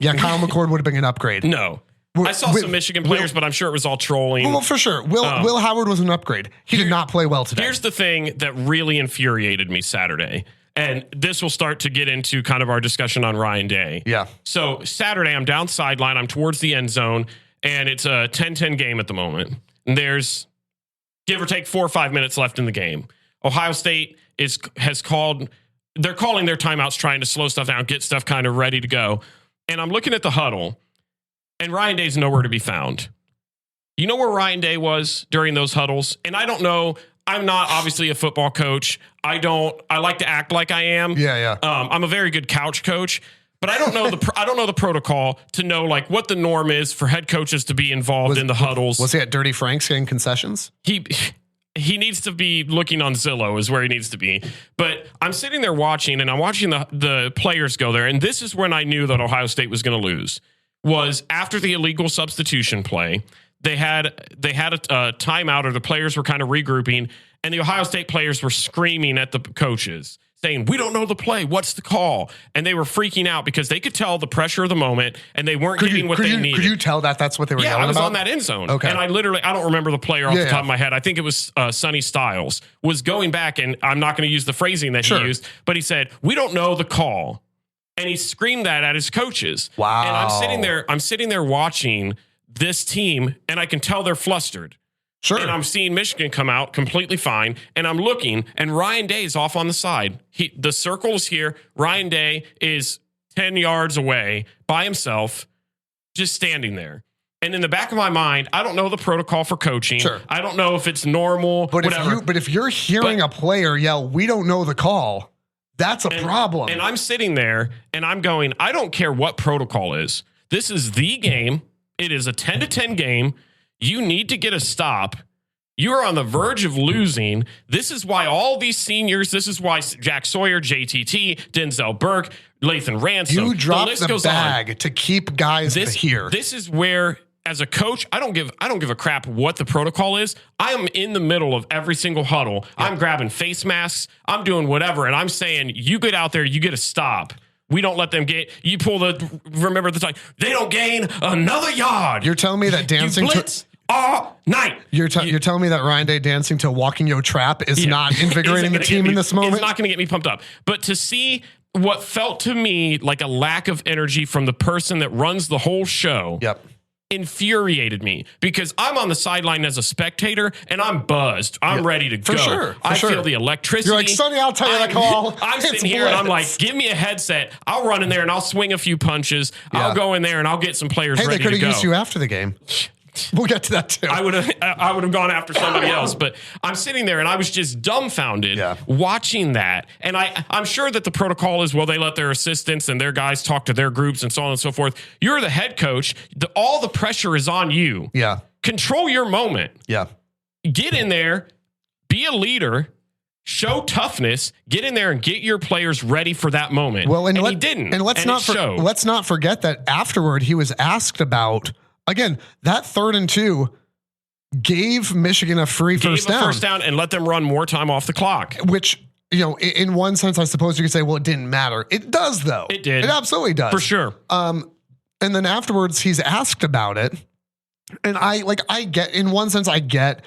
yeah, Kyle McCord would have been an upgrade. No. I saw some Michigan players, but I'm sure it was all trolling. Well, for sure. Will Howard was an upgrade. He did not play well today. Here's the thing that really infuriated me Saturday. And this will start to get into kind of our discussion on Ryan Day. Yeah. So Saturday, I'm down sideline. I'm towards the end zone, and it's a 10-10 game at the moment. And there's, give or take, 4 or 5 minutes left in the game. Ohio State has called, they're calling their timeouts, trying to slow stuff down, get stuff kind of ready to go. And I'm looking at the huddle, and Ryan Day's nowhere to be found. You know where Ryan Day was during those huddles? And I don't know. I'm not obviously a football coach. I like to act like I am. Yeah. I'm a very good couch coach, but I don't know the protocol to know like what the norm is for head coaches to be involved in the huddles. Was he at Dirty Frank's getting concessions? He needs to be looking on Zillow is where he needs to be. But I'm sitting there watching, and I'm watching the players go there, and this is when I knew that Ohio State was going to lose. Was after the illegal substitution play. They had a timeout, or the players were kind of regrouping, and the Ohio State players were screaming at the coaches, saying, "We don't know the play. What's the call?" And they were freaking out because they could tell the pressure of the moment, and they weren't getting what they needed. Could you tell that's what they were yelling about? Yeah, I was on that end zone. Okay. And I don't remember the player off the top of my head. I think it was Sonny Styles, was going back, and I'm not going to use the phrasing that he used, but he said, "We don't know the call." And he screamed that at his coaches. Wow. And I'm sitting there watching this team, and I can tell they're flustered. Sure. And I'm seeing Michigan come out completely fine, and I'm looking, and Ryan Day is off on the side. The circle is here. Ryan Day is 10 yards away by himself, just standing there. And in the back of my mind, I don't know the protocol for coaching. Sure. I don't know if it's normal, but if you're hearing a player yell, "We don't know the call," that's a problem. And I'm sitting there, and I'm going, I don't care what protocol is. This is the game. It is a 10-10 game. You need to get a stop. You are on the verge of losing. This is why all these seniors, this is why Jack Sawyer, JTT, Denzel Burke, Lathan Ransom. You dropped list the goes bag on. to keep guys here. This is where, as a coach, I don't give a crap what the protocol is. I am in the middle of every single huddle. Yep. I'm grabbing face masks. I'm doing whatever. And I'm saying, you get out there, you get a stop. We don't let them remember the time. They don't gain another yard. You're telling me that dancing you blitz all night. You're telling me that Ryan Day dancing to Walking Yo Trap is not invigorating the team in this moment? It's not going to get me pumped up. But to see what felt to me like a lack of energy from the person that runs the whole show. Yep. Infuriated me because I'm on the sideline as a spectator and I'm buzzed. I'm ready to go. Sure. I feel the electricity. You're like, Sonny, I'll tell you the call. I'm sitting here and I'm like, give me a headset. I'll run in there and I'll swing a few punches. Yeah. I'll go in there and I'll get some players ready to go. They could have used you after the game. We'll get to that too. I would have gone after somebody else, but I'm sitting there and I was just dumbfounded watching that. And I'm sure that the protocol is, well, they let their assistants and their guys talk to their groups and so on and so forth. You're the head coach. All the pressure is on you. Yeah. Control your moment. Yeah. Get in there, be a leader, show toughness, get in there and get your players ready for that moment. Well, and he didn't. And let's not forget that afterward he was asked about, again, that 3rd and 2 gave Michigan a first down and let them run more time off the clock. Which, in one sense, I suppose you could say, well, it didn't matter. It does, though. It did. It absolutely does. For sure. And then afterwards, he's asked about it. And I get, in one sense, I get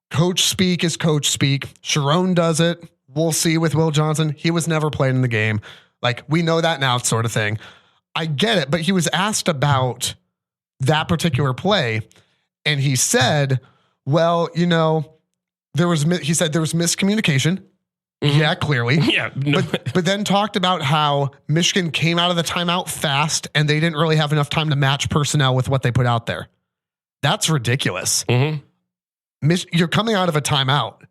coach speak is coach speak. Sharon does it. We'll see with Will Johnson. He was never played in the game. Like, we know that now, sort of thing. I get it. But he was asked about that particular play, and he said, well, there was miscommunication. Mm-hmm. Yeah, clearly. Yeah. No. But then talked about how Michigan came out of the timeout fast and they didn't really have enough time to match personnel with what they put out there. That's ridiculous. Mm-hmm. You're coming out of a timeout.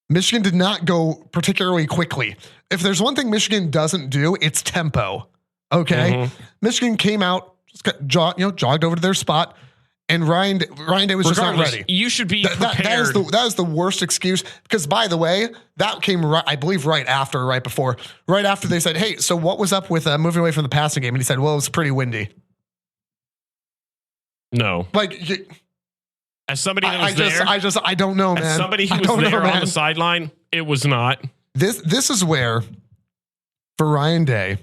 Michigan did not go particularly quickly. If there's one thing Michigan doesn't do, it's tempo. Okay. Mm-hmm. Michigan came out, jogged over to their spot, and Ryan Day was just not ready. You should be prepared. That is the worst excuse, because, by the way, that came right after they said, hey, so what was up with moving away from the passing game? And he said, well, it was pretty windy. No. As somebody that was I don't know, man. As somebody who was there on the sideline, it was not. This is where, for Ryan Day,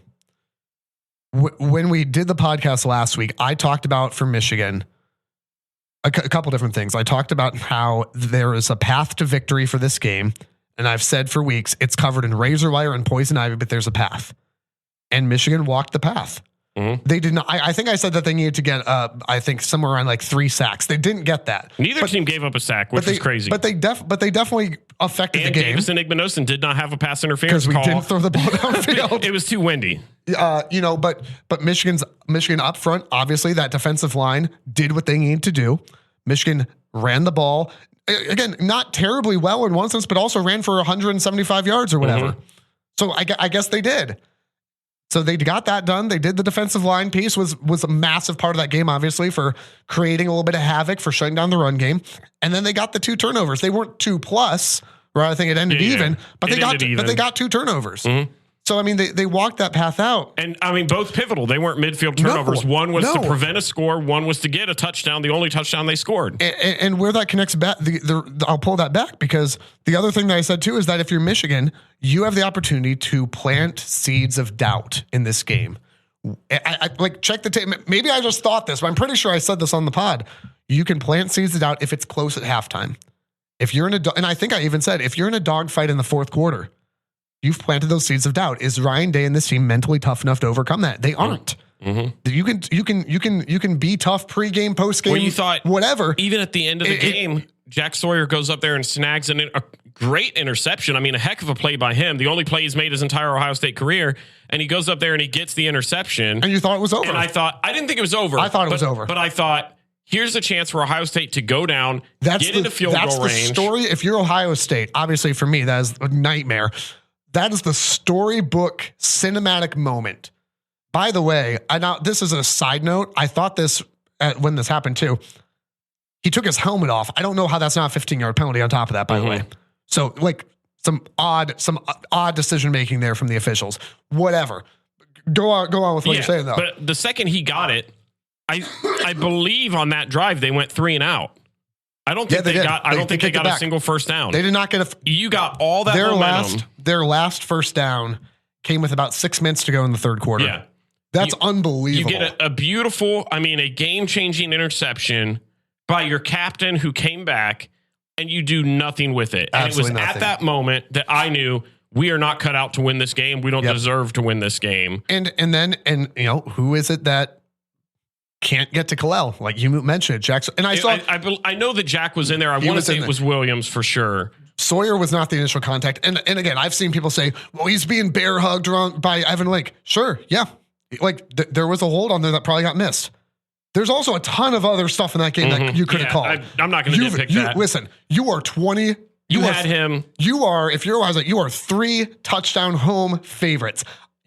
when we did the podcast last week, I talked about for Michigan a couple different things. I talked about how there is a path to victory for this game. And I've said for weeks, it's covered in razor wire and poison ivy, but there's a path. And Michigan walked the path. Mm-hmm. They did not. I think I said that they needed to get, I think somewhere around like 3 sacks. They didn't get that. Neither team gave up a sack, which is crazy. But they definitely affected the game. Davis and Igbenogson did not have a pass interference because we call. didn't throw the ball downfield. It was too windy. But Michigan up front, obviously that defensive line did what they needed to do. Michigan ran the ball again, not terribly well in one sense, but also ran for 175 yards or whatever. Mm-hmm. So I guess they did. So they got that done. They did the defensive line piece was a massive part of that game, obviously, for creating a little bit of havoc, for shutting down the run game. And then they got the 2 turnovers. They weren't 2+, where I think it ended even, but they got 2 turnovers. Mm-hmm. So, I mean, they walked that path out. And, I mean, both pivotal. They weren't midfield turnovers. One was to prevent a score. One was to get a touchdown, the only touchdown they scored. And where that connects back, I'll pull that back, because the other thing that I said, too, is that if you're Michigan, you have the opportunity to plant seeds of doubt in this game. I check the tape. Maybe I just thought this, but I'm pretty sure I said this on the pod. You can plant seeds of doubt if it's close at halftime. If you're and I think I even said, if you're in a dogfight in the 4th quarter, you've planted those seeds of doubt. Is Ryan Day and this team mentally tough enough to overcome that? They aren't. Mm-hmm. You can be tough pregame, postgame. Well, you thought whatever. Even at the end of the game, Jack Sawyer goes up there and snags a great interception. I mean, a heck of a play by him. The only play he's made his entire Ohio State career, and he goes up there and he gets the interception. And you thought it was over. And I didn't think it was over. I thought it was over. But I thought, here's a chance for Ohio State to go down, get into field goal range. That's the story. If you're Ohio State, obviously for me, that is a nightmare. That is the storybook cinematic moment. By the way, this is a side note. I thought this when this happened too. He took his helmet off. I don't know how that's not a 15-yard penalty on top of that, by the way. So like some odd decision making there from the officials. Whatever. Go on with what you're saying though. But the second he got it, I believe on that drive they went 3 and out. I don't think they got a single first down. They did not get you got all that momentum. Their last first down came with about 6 minutes to go in the third quarter. Yeah. That's unbelievable. You get a beautiful, a game-changing interception by your captain who came back, and you do nothing with it. And Absolutely it was nothing. at that moment that I knew we are not cut out to win this game. We don't deserve to win this game. And who is it that can't get to Kalel? Like you mentioned it, Jackson. And I know that Jack was in there. I want to say it was Williams for sure. Sawyer was not the initial contact. And again, I've seen people say, well, he's being bear hugged by Evan Lake. Sure. Yeah. Like there was a hold on there that probably got missed. There's also a ton of other stuff in that game that you could have called. I'm not going to nitpick that. Listen, you are 20. You had him. You are, if you're wise, you are 3 touchdown home favorites.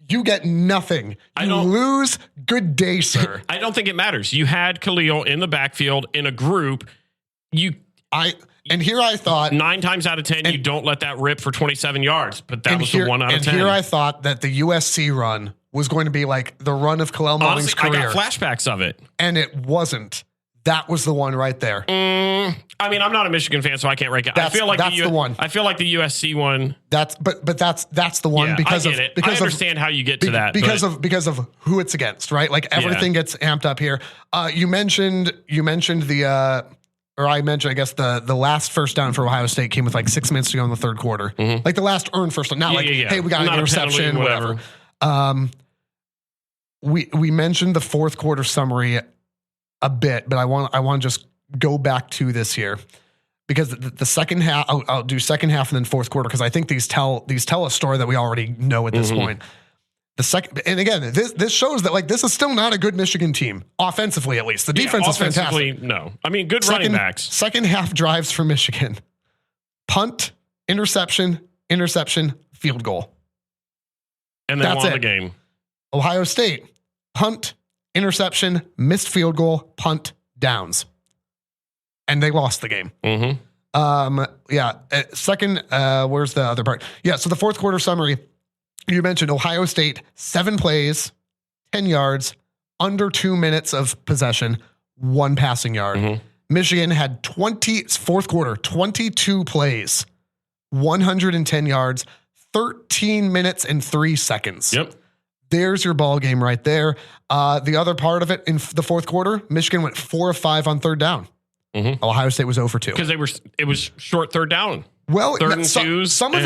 You get nothing. You lose. Good day, sir. I don't think it matters. You had Khalil in the backfield in a group. And here I thought 9 times out of 10, you don't let that rip for 27 yards, but that was the 1 out of 10. And here I thought that the USC run was going to be like the run of Kalel Mulling's career. I got flashbacks of it. And it wasn't. That was the one right there. I'm not a Michigan fan, so I can't rank it. I feel like that's the one. I feel like the USC one. That's the one because I get it. I understand how you get to that because of who it's against, right? Like everything gets amped up here. You mentioned the the last first down for Ohio State came with like 6 minutes to go in the third quarter. Like the last earned first down. Not hey, we got an interception, penalty, whatever. We mentioned the fourth quarter summary a bit, but I want to just go back to this here because the second half, I'll do second half and then fourth quarter because I think these tell a story that we already know at this point. The second, and again, this shows that like this is still not a good Michigan team offensively, at least. The defense is fantastic. No, good running backs. Second half drives for Michigan: punt, interception, field goal, and they won the game. Ohio State: punt, interception, missed field goal, punt, downs, and they lost the game. Second, where's the other part? Yeah, so the fourth quarter summary. You mentioned Ohio State, 7 plays, 10 yards, under 2 minutes of possession, 1 passing yard. Michigan had fourth quarter, 22 plays, 110 yards, 13 minutes and 3 seconds. Yep. There's your ball game right there. The other part of it in the fourth quarter, Michigan went 4 of 5 on third down. Ohio State was 0 for 2 because it was short third down. Well, third and twos. Some of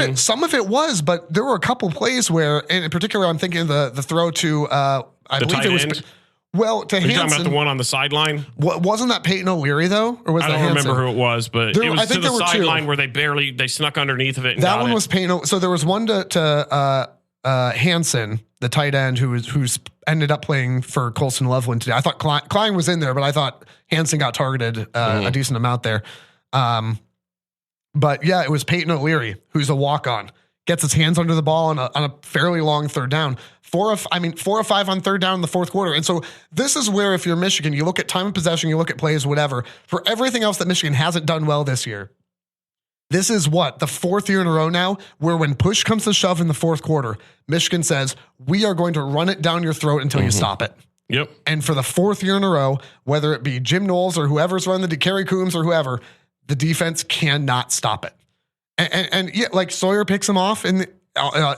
it was, but there were a couple plays where, and in particular, I'm thinking the throw to I believe it was end? To Hansen. You're talking about the one on the sideline? Wasn't that Peyton O'Leary though, or was that Hansen? I don't remember who it was, but it was to the sideline where they snuck underneath of it. And that one was Peyton. So there was one to Hansen, the tight end, who's ended up playing for Colson Loveland today. I thought Klein was in there, but I thought Hansen got targeted a decent amount there. But yeah, it was Peyton O'Leary, who's a walk-on, gets his hands under the ball on a fairly long third down. 4 of 5 on third down in the fourth quarter. And so this is where, if you're Michigan, you look at time of possession, you look at plays, whatever. For everything else that Michigan hasn't done well this year, this is the fourth year in a row now where when push comes to shove in the fourth quarter, Michigan says, we are going to run it down your throat until you stop it. Yep. And for the fourth year in a row, whether it be Jim Knowles or whoever's running Kerry Coombs or whoever, the defense cannot stop it. And yeah, like Sawyer picks him off in the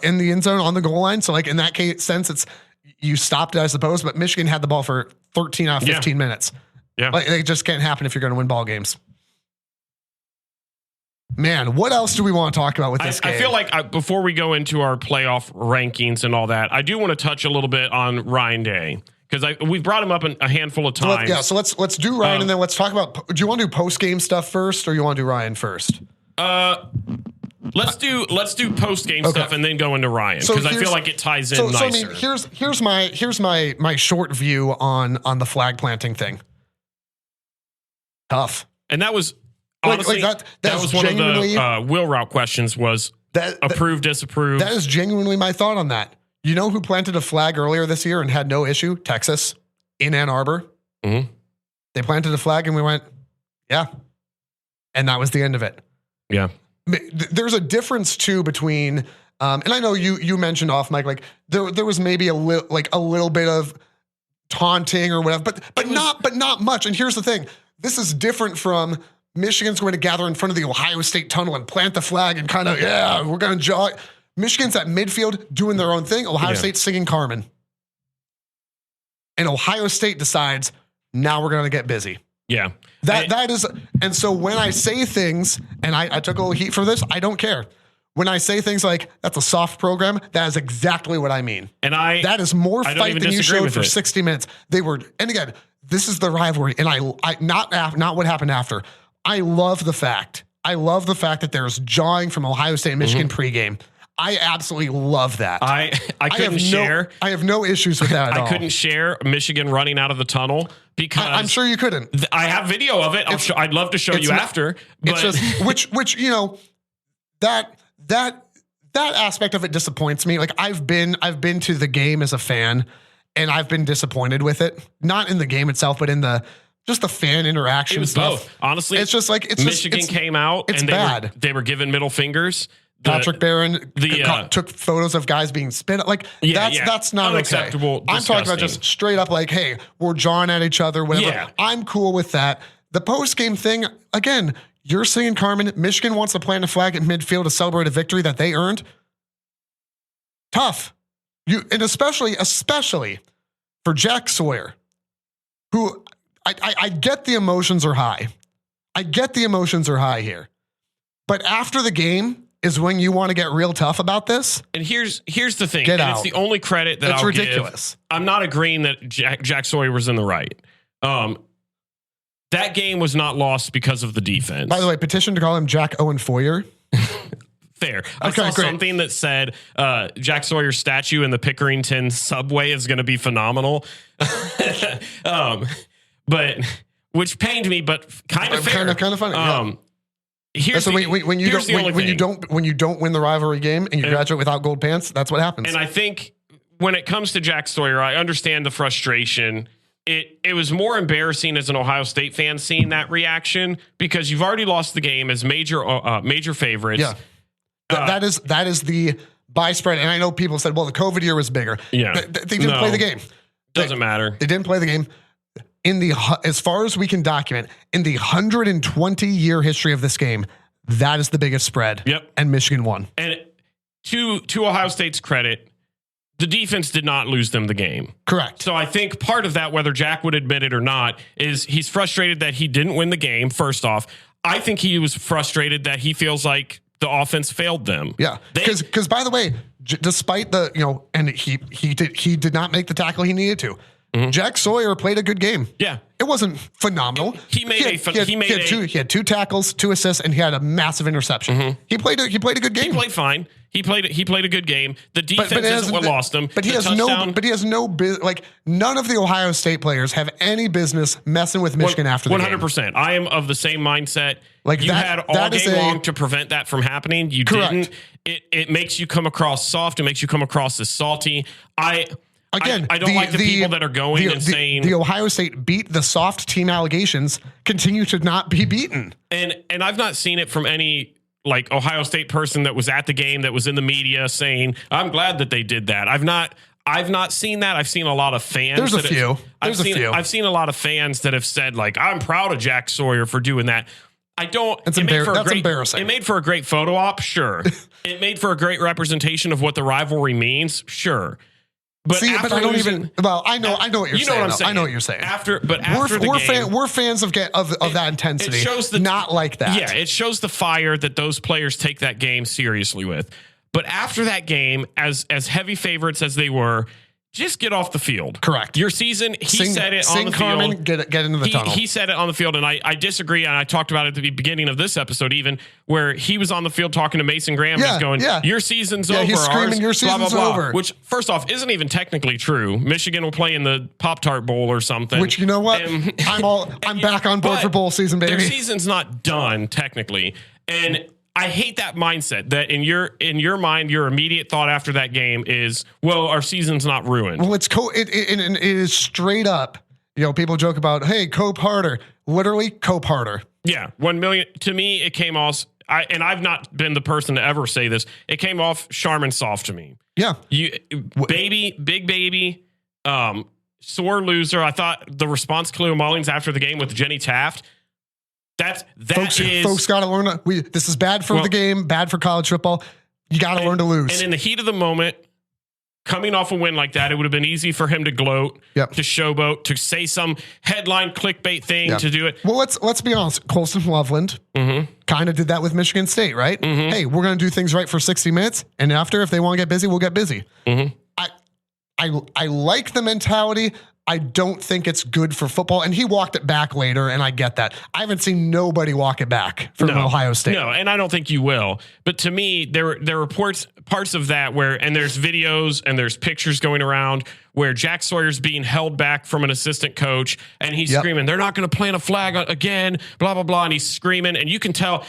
end zone on the goal line. So like in that sense, it's you stopped it, I suppose, but Michigan had the ball for 13 out of 15 minutes. Yeah. Like it just can't happen if you're going to win ball games. Man, what else do we want to talk about with this game? I feel like before we go into our playoff rankings and all that, I do want to touch a little bit on Ryan Day. Because we've brought him up a handful of times. So let's do Ryan and then let's talk about. Do you want to do post game stuff first, or you want to do Ryan first? Let's do post game stuff and then go into Ryan because I feel like it ties in nicer. So I mean, here's my short view on the flag planting thing. Tough, and that was honestly that was one of the wheel route questions was approved, disapproved. That is genuinely my thought on that. You know who planted a flag earlier this year and had no issue? Texas, in Ann Arbor. They planted a flag and we went, Yeah. And that was the end of it. Yeah. There's a difference too between, and I know you mentioned off mic, like there was maybe a little bit of taunting or whatever, but not much. And here's the thing. This is different from Michigan's going to gather in front of the Ohio State tunnel and plant the flag and kind of, we're going to jog. Michigan's at midfield doing their own thing. Ohio State singing Carmen. And Ohio State decides, now we're going to get busy. Yeah. That is, and so when I say things, and I took a little heat for this, I don't care. When I say things like, that's a soft program, that is exactly what I mean. And that is more fight than you showed for 60 minutes. They were, and again, this is the rivalry, and I not what happened after. I love the fact that there's jawing from Ohio State and Michigan pregame. I absolutely love that. I couldn't share. I have no issues with that at all. I couldn't share Michigan running out of the tunnel because I'm sure you couldn't. I have video of it. I'd love to show you after. But it's just which that aspect of it disappoints me. Like I've been to the game as a fan, and I've been disappointed with it. Not in the game itself, but in the fan interaction. It was stuff. both. Honestly, it's just like Michigan came out and they were giving middle fingers. Patrick Barron took photos of guys being spit. Like that's not unacceptable. Okay. I'm talking about just straight up like, hey, we're jawing at each other, whatever. Yeah. I'm cool with that. The post game thing, again, you're singing Carmen. Michigan wants to plant a flag at midfield to celebrate a victory that they earned. Tough. And especially for Jack Sawyer, who I get the emotions are high. I get the emotions are high here. But after the game is when you want to get real tough about this. And here's the thing. Get out. It's the only credit that I'll ridiculous. Give. I'm not agreeing that Jack Sawyer was in the right. That game was not lost because of the defense. By the way, petition to call him Jack Owen Foyer. Fair. I saw something that said Jack Sawyer's statue in the Pickerington subway is going to be phenomenal. But which pained me, but kind of fair. Kind of funny. When you don't win the rivalry game and you graduate without gold pants, that's what happens. And I think when it comes to Jack Sawyer, I understand the frustration. It was more embarrassing as an Ohio State fan seeing that reaction because you've already lost the game as major favorites. Yeah, that is the by spread. And I know people said, well, the COVID year was bigger. Yeah, they didn't play the game. Doesn't matter. They didn't play the game. As far as we can document, in the 120-year history of this game, that is the biggest spread. Yep. And Michigan won. And to Ohio State's credit, the defense did not lose them the game. Correct. So I think part of that, whether Jack would admit it or not, is he's frustrated that he didn't win the game, first off. I think he was frustrated that he feels like the offense failed them. Yeah. Because by the way, despite and he did not make the tackle he needed to. Mm-hmm. Jack Sawyer played a good game. Yeah. It wasn't phenomenal. He had 2 tackles, 2 assists, and he had a massive interception. Mm-hmm. He played a good game. He played fine. He played a good game. The defense isn't what lost him. But he has no none of the Ohio State players have any business messing with Michigan after the 100%. game. 100%. I am of the same mindset. Like you had all game long to prevent that from happening. You correct. didn't. It makes you come across soft. It makes you come across as salty. Again, I don't like the people that are going and saying the Ohio State beat the soft team allegations continue to not be beaten. And I've not seen it from any like Ohio State person that was at the game that was in the media saying, I'm glad that they did that. I've not seen that. I've seen a lot of fans. There's a few. I've seen a lot of fans that have said like, I'm proud of Jack Sawyer for doing that. I don't. That's embarrassing. It made for a great photo op. Sure. It made for a great representation of what the rivalry means. Sure. But I don't even. Well, I know what you're saying. Know what I'm saying. I know what you're saying. We're fans of that intensity. It shows not like that. Yeah, it shows the fire that those players take that game seriously with. But after that game, as heavy favorites as they were, just get off the field. Correct. Your season, said it on the Carmen, field. Get into the tunnel. He said it on the field, and I disagree. And I talked about it at the beginning of this episode, even where he was on the field talking to Mason Graham, and going, "Your season's over." He's screaming, "Your season's blah, blah, blah," over. which, first off, isn't even technically true. Michigan will play in the Pop-Tart Bowl or something. Which, you know what? I'm back on board for bowl season, baby. Their season's not done technically, and I hate that mindset that in your mind, your immediate thought after that game is, well, our season's not ruined. Well, it is straight up People joke about, hey, Cope harder. Literally, Cope harder. Yeah, 1 million. To me, it came off. I've not been the person to ever say this. It came off Charmin soft to me. Yeah, big baby, sore loser. I thought the response to Cleo Mullins after the game with Jenny Taft. Folks got to learn. This is bad for the game, bad for college football. You got to learn to lose. And in the heat of the moment, coming off a win like that, it would have been easy for him to gloat, to showboat, to say some headline clickbait thing, to do it. Well, let's be honest. Colson Loveland kind of did that with Michigan State, right? Mm-hmm. Hey, we're going to do things right for 60 minutes, and after, if they want to get busy, we'll get busy. Mm-hmm. I like the mentality. I don't think it's good for football. And he walked it back later, and I get that. I haven't seen nobody walk it back from Ohio State. No, and I don't think you will. But to me, there were parts of that and there's videos and there's pictures going around where Jack Sawyer's being held back from an assistant coach, and he's screaming, they're not going to plant a flag again, blah, blah, blah. And he's screaming, and you can tell.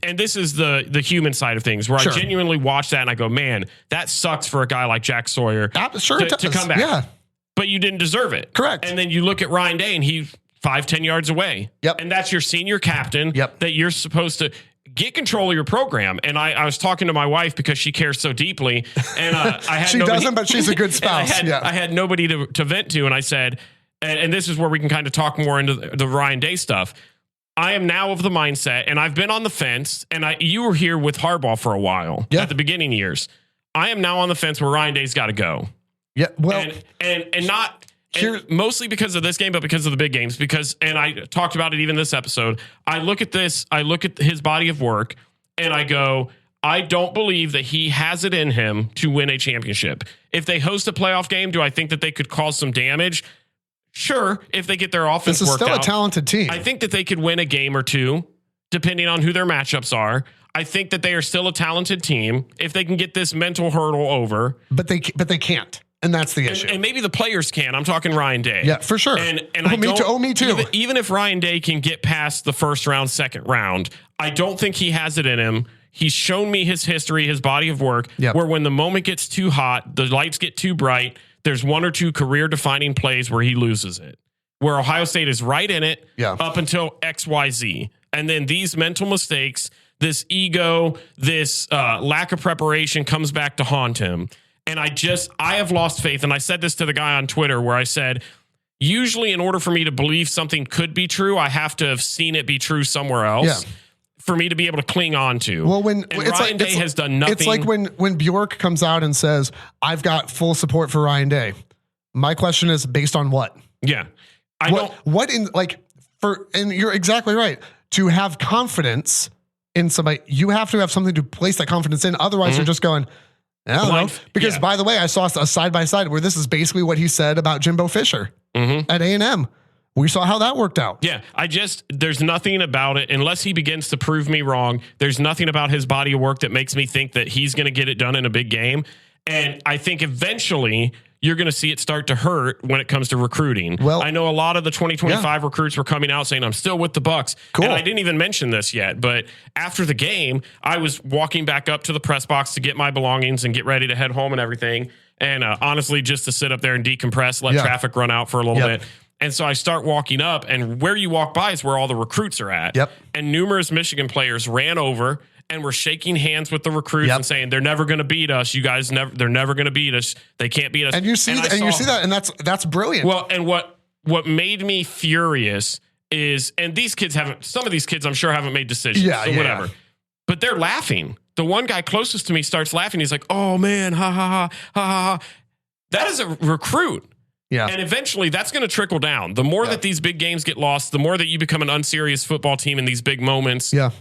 And this is the human side of things where I genuinely watch that and I go, man, that sucks for a guy like Jack Sawyer to come back. Yeah. But you didn't deserve it. Correct. And then you look at Ryan Day and he's 5-10 yards away. Yep. And that's your senior captain that you're supposed to get control of your program. And I was talking to my wife because she cares so deeply. And I had she doesn't, but she's a good spouse. I had nobody to vent to. And I said, and this is where we can kind of talk more into the Ryan Day stuff. I am now of the mindset, and I've been on the fence, and you were here with Harbaugh for a while at the beginning years. I am now on the fence where Ryan Day's got to go. Yeah, well, and mostly because of this game, but because of the big games. And I talked about it even this episode. I look at his body of work, and I go, I don't believe that he has it in him to win a championship. If they host a playoff game, do I think that they could cause some damage? Sure, if they get their offense worked out. This is still a talented team. I think that they could win a game or two, depending on who their matchups are. I think that they are still a talented team if they can get this mental hurdle over. But they can't. And that's the issue. And maybe the players can. I'm talking Ryan Day. Yeah, for sure. And me too. Even if Ryan Day can get past the first round, second round, I don't think he has it in him. He's shown me his history, his body of work, where when the moment gets too hot, the lights get too bright, there's one or two career-defining plays where he loses it, where Ohio State is right in it up until XYZ. And then these mental mistakes, this ego, this lack of preparation comes back to haunt him. And I have lost faith. And I said this to the guy on Twitter where I said, usually in order for me to believe something could be true, I have to have seen it be true somewhere else for me to be able to cling on to. Well, Ryan Day has done nothing. It's like when Bjork comes out and says, I've got full support for Ryan Day. My question is based on what? Yeah. And you're exactly right. To have confidence in somebody, you have to have something to place that confidence in. Otherwise, you're just going, I don't know. Because by the way, I saw a side-by-side where this is basically what he said about Jimbo Fisher at A&M. We saw how that worked out. Yeah. There's nothing about it, unless he begins to prove me wrong. There's nothing about his body of work that makes me think that he's going to get it done in a big game. And I think eventually you're going to see it start to hurt when it comes to recruiting. Well, I know a lot of the 2025 recruits were coming out saying, I'm still with the Bucks. Cool. And I didn't even mention this yet, but after the game, I was walking back up to the press box to get my belongings and get ready to head home and everything. And honestly, just to sit up there and decompress, let traffic run out for a little bit. And so I start walking up, and where you walk by is where all the recruits are at. Yep. And numerous Michigan players ran over and were shaking hands with the recruits and saying, they're never going to beat us. You guys they're never going to beat us. They can't beat us. And you see that, and that's brilliant. Well, and what made me furious is, and some of these kids I'm sure haven't made decisions. Whatever. But they're laughing. The one guy closest to me starts laughing. He's like, oh man, ha ha ha ha ha. That is a recruit. Yeah. And eventually that's going to trickle down. The more that these big games get lost, the more that you become an unserious football team in these big moments. Yeah.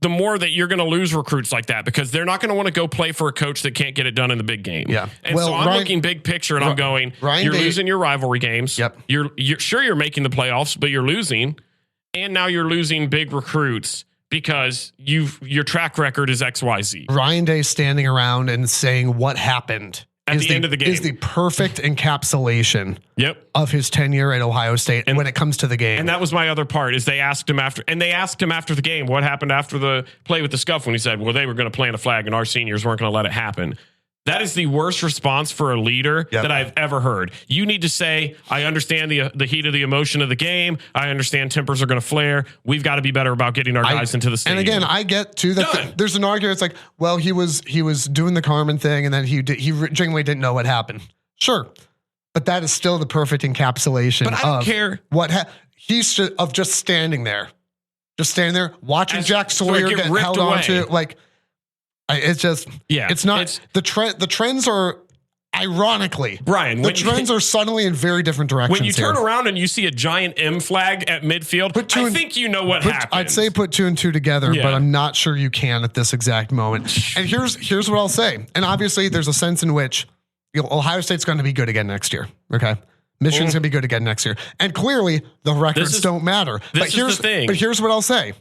The more that you're going to lose recruits like that, because they're not going to want to go play for a coach that can't get it done in the big game. Yeah. And so I'm looking big picture, and I'm going, you're losing your rivalry games. Yep. You're sure you're making the playoffs, but you're losing. And now you're losing big recruits because your track record is XYZ. Ryan Day standing around and saying what happened at the end of the game is the perfect encapsulation of his tenure at Ohio State and when it comes to the game. And that was my other part, is they asked him after the game, what happened after the play with the scuff, when he said, well, they were going to plant a flag and our seniors weren't going to let it happen. That is the worst response for a leader that I've ever heard. You need to say, I understand the heat of the emotion of the game. I understand tempers are going to flare. We've got to be better about getting our guys into the stadium. And again, I get too that there's an argument. It's like, well, he was doing the Carmen thing, and then he genuinely didn't know what happened. Sure, but that is still the perfect encapsulation. But I don't care he's just standing there, watching Jack Sawyer get held onto like. It's just, it's not the trend. The trends are ironically, Brian, the trends are suddenly in very different directions. When you turn around and you see a giant M flag at midfield, I think you know what happened. I'd say put 2 and 2 together, but I'm not sure you can at this exact moment. And here's what I'll say. And obviously there's a sense in which Ohio State's going to be good again next year. Okay. Michigan's going to be good again next year. And clearly the records don't matter. But here's the thing. But here's what I'll say.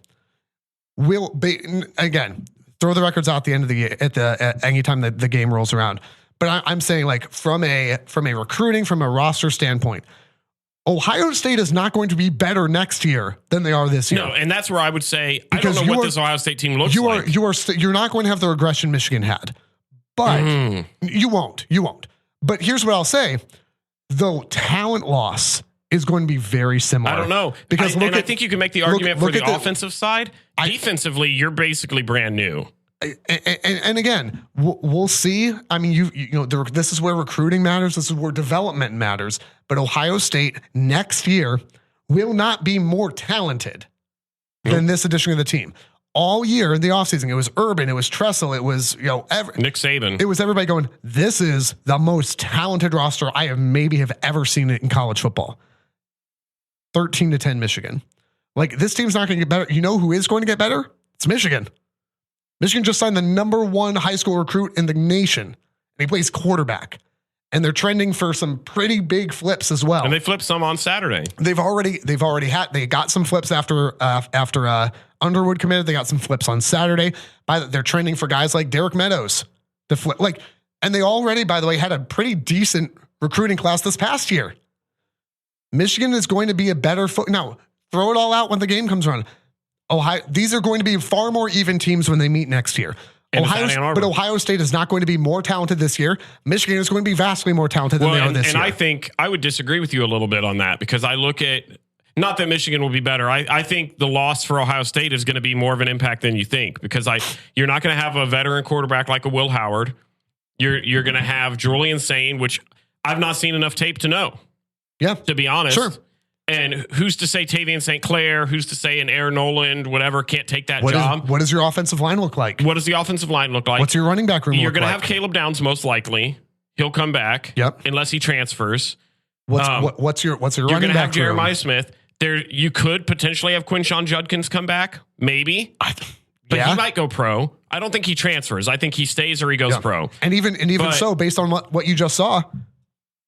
Again, throw the records out the end of the anytime the game rolls around. But I'm saying, like, from a recruiting, from a roster standpoint, Ohio State is not going to be better next year than they are this year. No, and that's where I would say I don't know what this Ohio State team looks like. You're not going to have the regression Michigan had, but you won't. But here's what I'll say: the talent loss is going to be very similar. I don't know, because I think you can make the argument for the offensive side. Defensively, you're basically brand new. And again, we'll see. I mean, you know, this is where recruiting matters. This is where development matters. But Ohio State next year will not be more talented than this edition of the team. All year in the offseason, it was Urban, it was Tressel, it was Nick Saban. It was everybody going, this is the most talented roster I have ever seen in college football. 13-10 Michigan. Like, this team's not going to get better. You know who is going to get better? It's Michigan. Michigan just signed the #1 high school recruit in the nation. And he plays quarterback. And they're trending for some pretty big flips as well. And they flipped some on Saturday. They got some flips after Underwood committed. They got some flips on Saturday. They're trending for guys like Derek Meadows to flip. And they already, by the way, had a pretty decent recruiting class this past year. Michigan is going to be a better now. Throw it all out when the game comes around. These are going to be far more even teams when they meet next year. But Ohio State is not going to be more talented this year. Michigan is going to be vastly more talented than they are this year. And I think I would disagree with you a little bit on that, because I look at, not that Michigan will be better. I think the loss for Ohio State is going to be more of an impact than you think, because you're not going to have a veteran quarterback like a Will Howard. You're going to have Julian Sain, which I've not seen enough tape to know. Yeah, to be honest. Sure. And who's to say Tavian St. Clair, who's to say an Aaron Noland, whatever, can't take that job? What does your offensive line look like? What does the offensive line look like? What's your running back room look like? You're going to have Caleb Downs most likely. He'll come back. Yep. Unless he transfers. What's your running back room? You're going to have Jeremiah Smith. You could potentially have Quinshon Judkins come back. Maybe. But he might go pro. I don't think he transfers. I think he stays or he goes pro. And even so, based on what you just saw,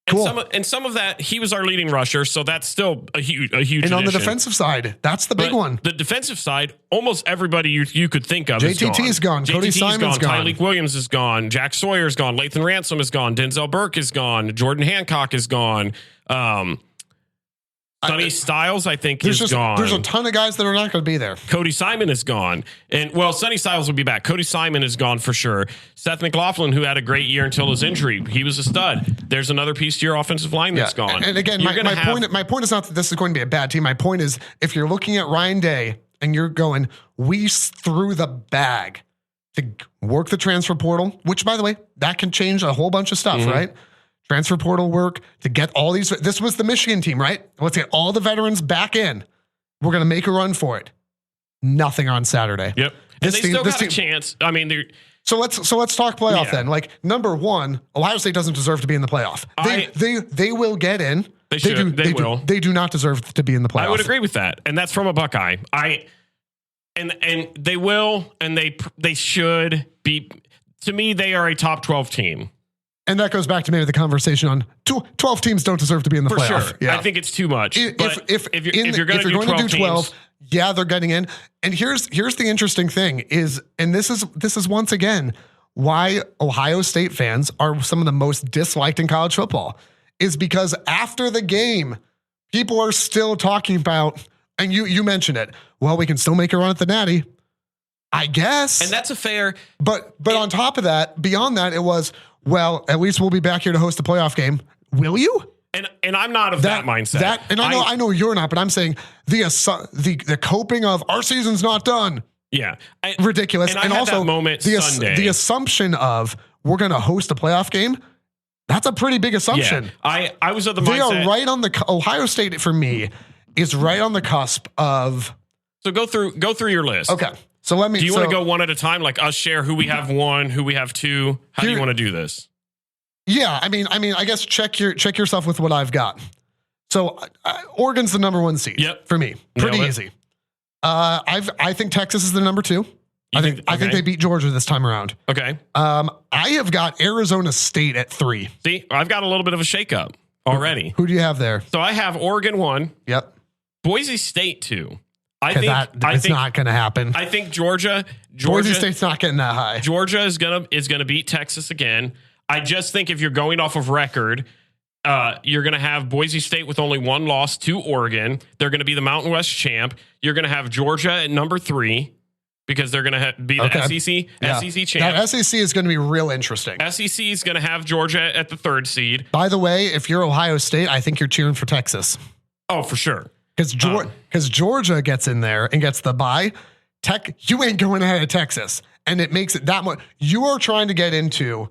cool. And some of that, he was our leading rusher, so that's still a huge And addition. on the defensive side, that's the big one. The defensive side, almost everybody you could think of JTT is gone. Cody Simon's gone. Tyleek Williams is gone. Jack Sawyer's gone. Lathan Ransom is gone. Denzel Burke is gone. Jordan Hancock is gone. Sonny Styles, I think, is gone. There's a ton of guys that are not going to be there. Cody Simon is gone. And, Sonny Styles will be back. Cody Simon is gone for sure. Seth McLaughlin, who had a great year until his injury, he was a stud. There's another piece to your offensive line that's gone. And again, my point is not that this is going to be a bad team. My point is, if you're looking at Ryan Day and you're going, we threw the bag to work the transfer portal, which, by the way, that can change a whole bunch of stuff, right? Transfer portal work to get all these. This was the Michigan team, right? Let's get all the veterans back in. We're going to make a run for it. Nothing on Saturday. Yep. And they still got a chance. I mean, so let's talk playoff then. Like, number one, Ohio State doesn't deserve to be in the playoff. They will get in. They will. They do not deserve to be in the playoff. I would agree with that, and that's from a Buckeye. And they will, and they should be. To me, they are a top 12 team. And that goes back to maybe the conversation on 12 teams don't deserve to be in the playoff. For sure. Yeah. I think it's too much. If you're going to do 12, yeah, they're getting in. And here's the interesting thing is, and this is once again why Ohio State fans are some of the most disliked in college football, is because after the game, people are still talking about, and you mentioned it, well, we can still make a run at the Natty, I guess. And that's a fair. But on top of that, beyond that, it was, well, at least we'll be back here to host the playoff game. Will you? And I'm not of that mindset. And I know you're not, but I'm saying the coping of our season's not done. Yeah. Ridiculous. And also that moment Sunday. The assumption of we're going to host a playoff game, that's a pretty big assumption. Yeah. I was of the mindset. They are right on the Ohio State for me is right on the cusp of. So go through your list. Okay. So let me. Do you want to go one at a time, like us share who we have one, who we have two? How do you want to do this? Yeah, I mean, I guess check yourself with what I've got. So Oregon's the number 1 seed. Yep. For me, pretty easy. I think Texas is the number 2. I think they beat Georgia this time around. Okay. I have got Arizona State at 3. See, I've got a little bit of a shakeup already. Who do you have there? So I have Oregon 1. Yep. Boise State 2. I think not going to happen. I think Georgia. Boise State's not getting that high. Georgia is gonna beat Texas again. I just think if you're going off of record, you're going to have Boise State with only 1 loss to Oregon. They're going to be the Mountain West champ. You're going to have Georgia at number 3 because they're going to be the SEC champ. That SEC is going to be real interesting. SEC is going to have Georgia at the 3rd seed. By the way, if you're Ohio State, I think you're cheering for Texas. Oh, for sure. Because Georgia gets in there and gets the bye. You ain't going ahead of Texas. And it makes it that much. You are trying to get into...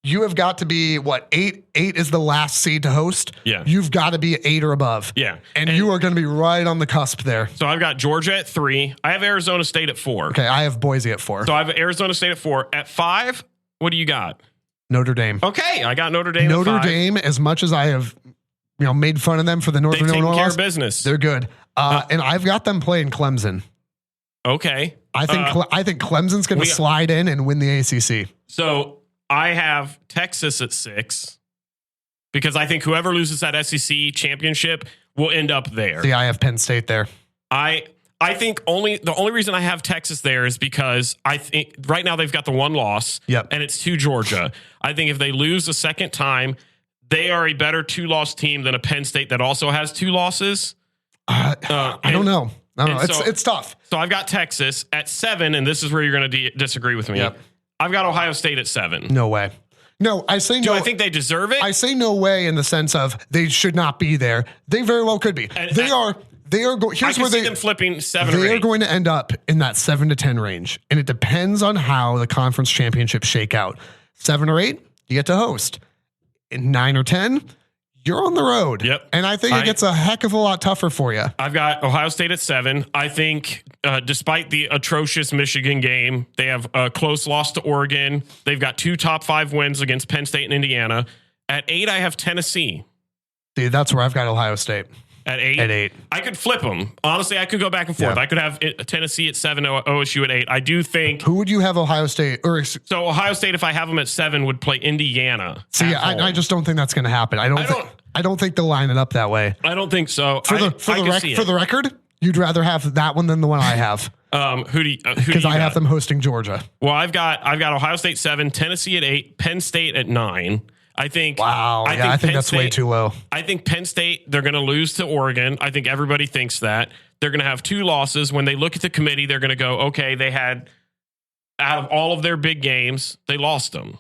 You have got to be 8 is the last seed to host. Yeah. You've got to be 8 or above. Yeah. And you are going to be right on the cusp there. So I've got Georgia at 3. I have Arizona State at 4. Okay. I have Boise at 4. So I have Arizona State at 4. At 5, what do you got? Notre Dame. Okay. I got Notre Dame at 5. Notre Dame, as much as I have, made fun of them for the Northern Illinois care loss, of business. they're good. And I've got them playing Clemson. Okay. I think Clemson's going to slide in and win the ACC. So I have Texas at 6 because I think whoever loses that SEC championship will end up there. See, I have Penn State there. I think the only reason I have Texas there is because I think right now they've got the 1 loss. Yep. And it's to Georgia. I think if they lose a second time, they are a better 2-loss team than a Penn State that also has 2 losses. I don't know. It's tough. So I've got Texas at 7, and this is where you're going to disagree with me. Yep. I've got Ohio State at 7. No way. No, I say no. Do I think they deserve it? I say no way in the sense of they should not be there. They very well could be. They are going. Here's where see them flipping 7 or 8. They are going to end up in that 7 to 10 range, and it depends on how the conference championships shake out. 7 or 8, you get to host. In 9 or 10, you're on the road. Yep. And I think it gets a heck of a lot tougher for you. I've got Ohio State at 7. I think despite the atrocious Michigan game, they have a close loss to Oregon. They've got 2 top 5 wins against Penn State and Indiana. At 8, I have Tennessee. See, that's where I've got Ohio State. At 8? At 8. I could flip them. Honestly, I could go back and forth. Yeah. I could have Tennessee at 7, OSU at 8. I do think... Who would you have Ohio State? So Ohio State, if I have them at 7, would play Indiana. See, I just don't think that's going to happen. I don't think they'll line it up that way. I don't think so. For the record, you'd rather have that one than the one I have. Because I have them hosting Georgia. Well, I've got Ohio State 7, Tennessee at 8, Penn State at 9. I think. Wow. I think that's way too low. I think Penn State, they're going to lose to Oregon. I think everybody thinks that. They're going to have 2 losses. When they look at the committee, they're going to go, okay, they had, out of all of their big games, they lost them.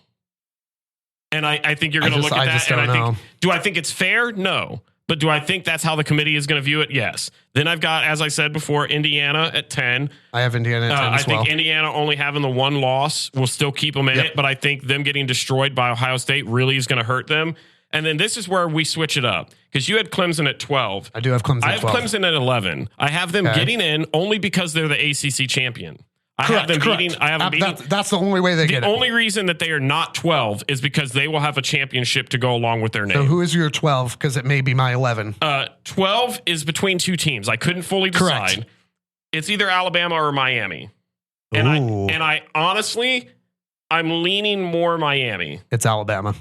And I think you're going to look at that. And I think, do I think it's fair? No. But do I think that's how the committee is going to view it? Yes. Then I've got, as I said before, Indiana at 10. I have Indiana at 10 as well. I think Indiana only having the 1 loss will still keep them in it, but I think them getting destroyed by Ohio State really is going to hurt them. And then this is where we switch it up because you had Clemson at 12. I do have Clemson at 12. I have Clemson at 11. I have them getting in only because they're the ACC champion. I have them beating. That's the only way they get it. The only reason that they are not 12 is because they will have a championship to go along with their name. So who is your 12? Because it may be my 11. 12 is between 2 teams. I couldn't fully decide. Correct. It's either Alabama or Miami. And I honestly, I'm leaning more Miami. It's Alabama.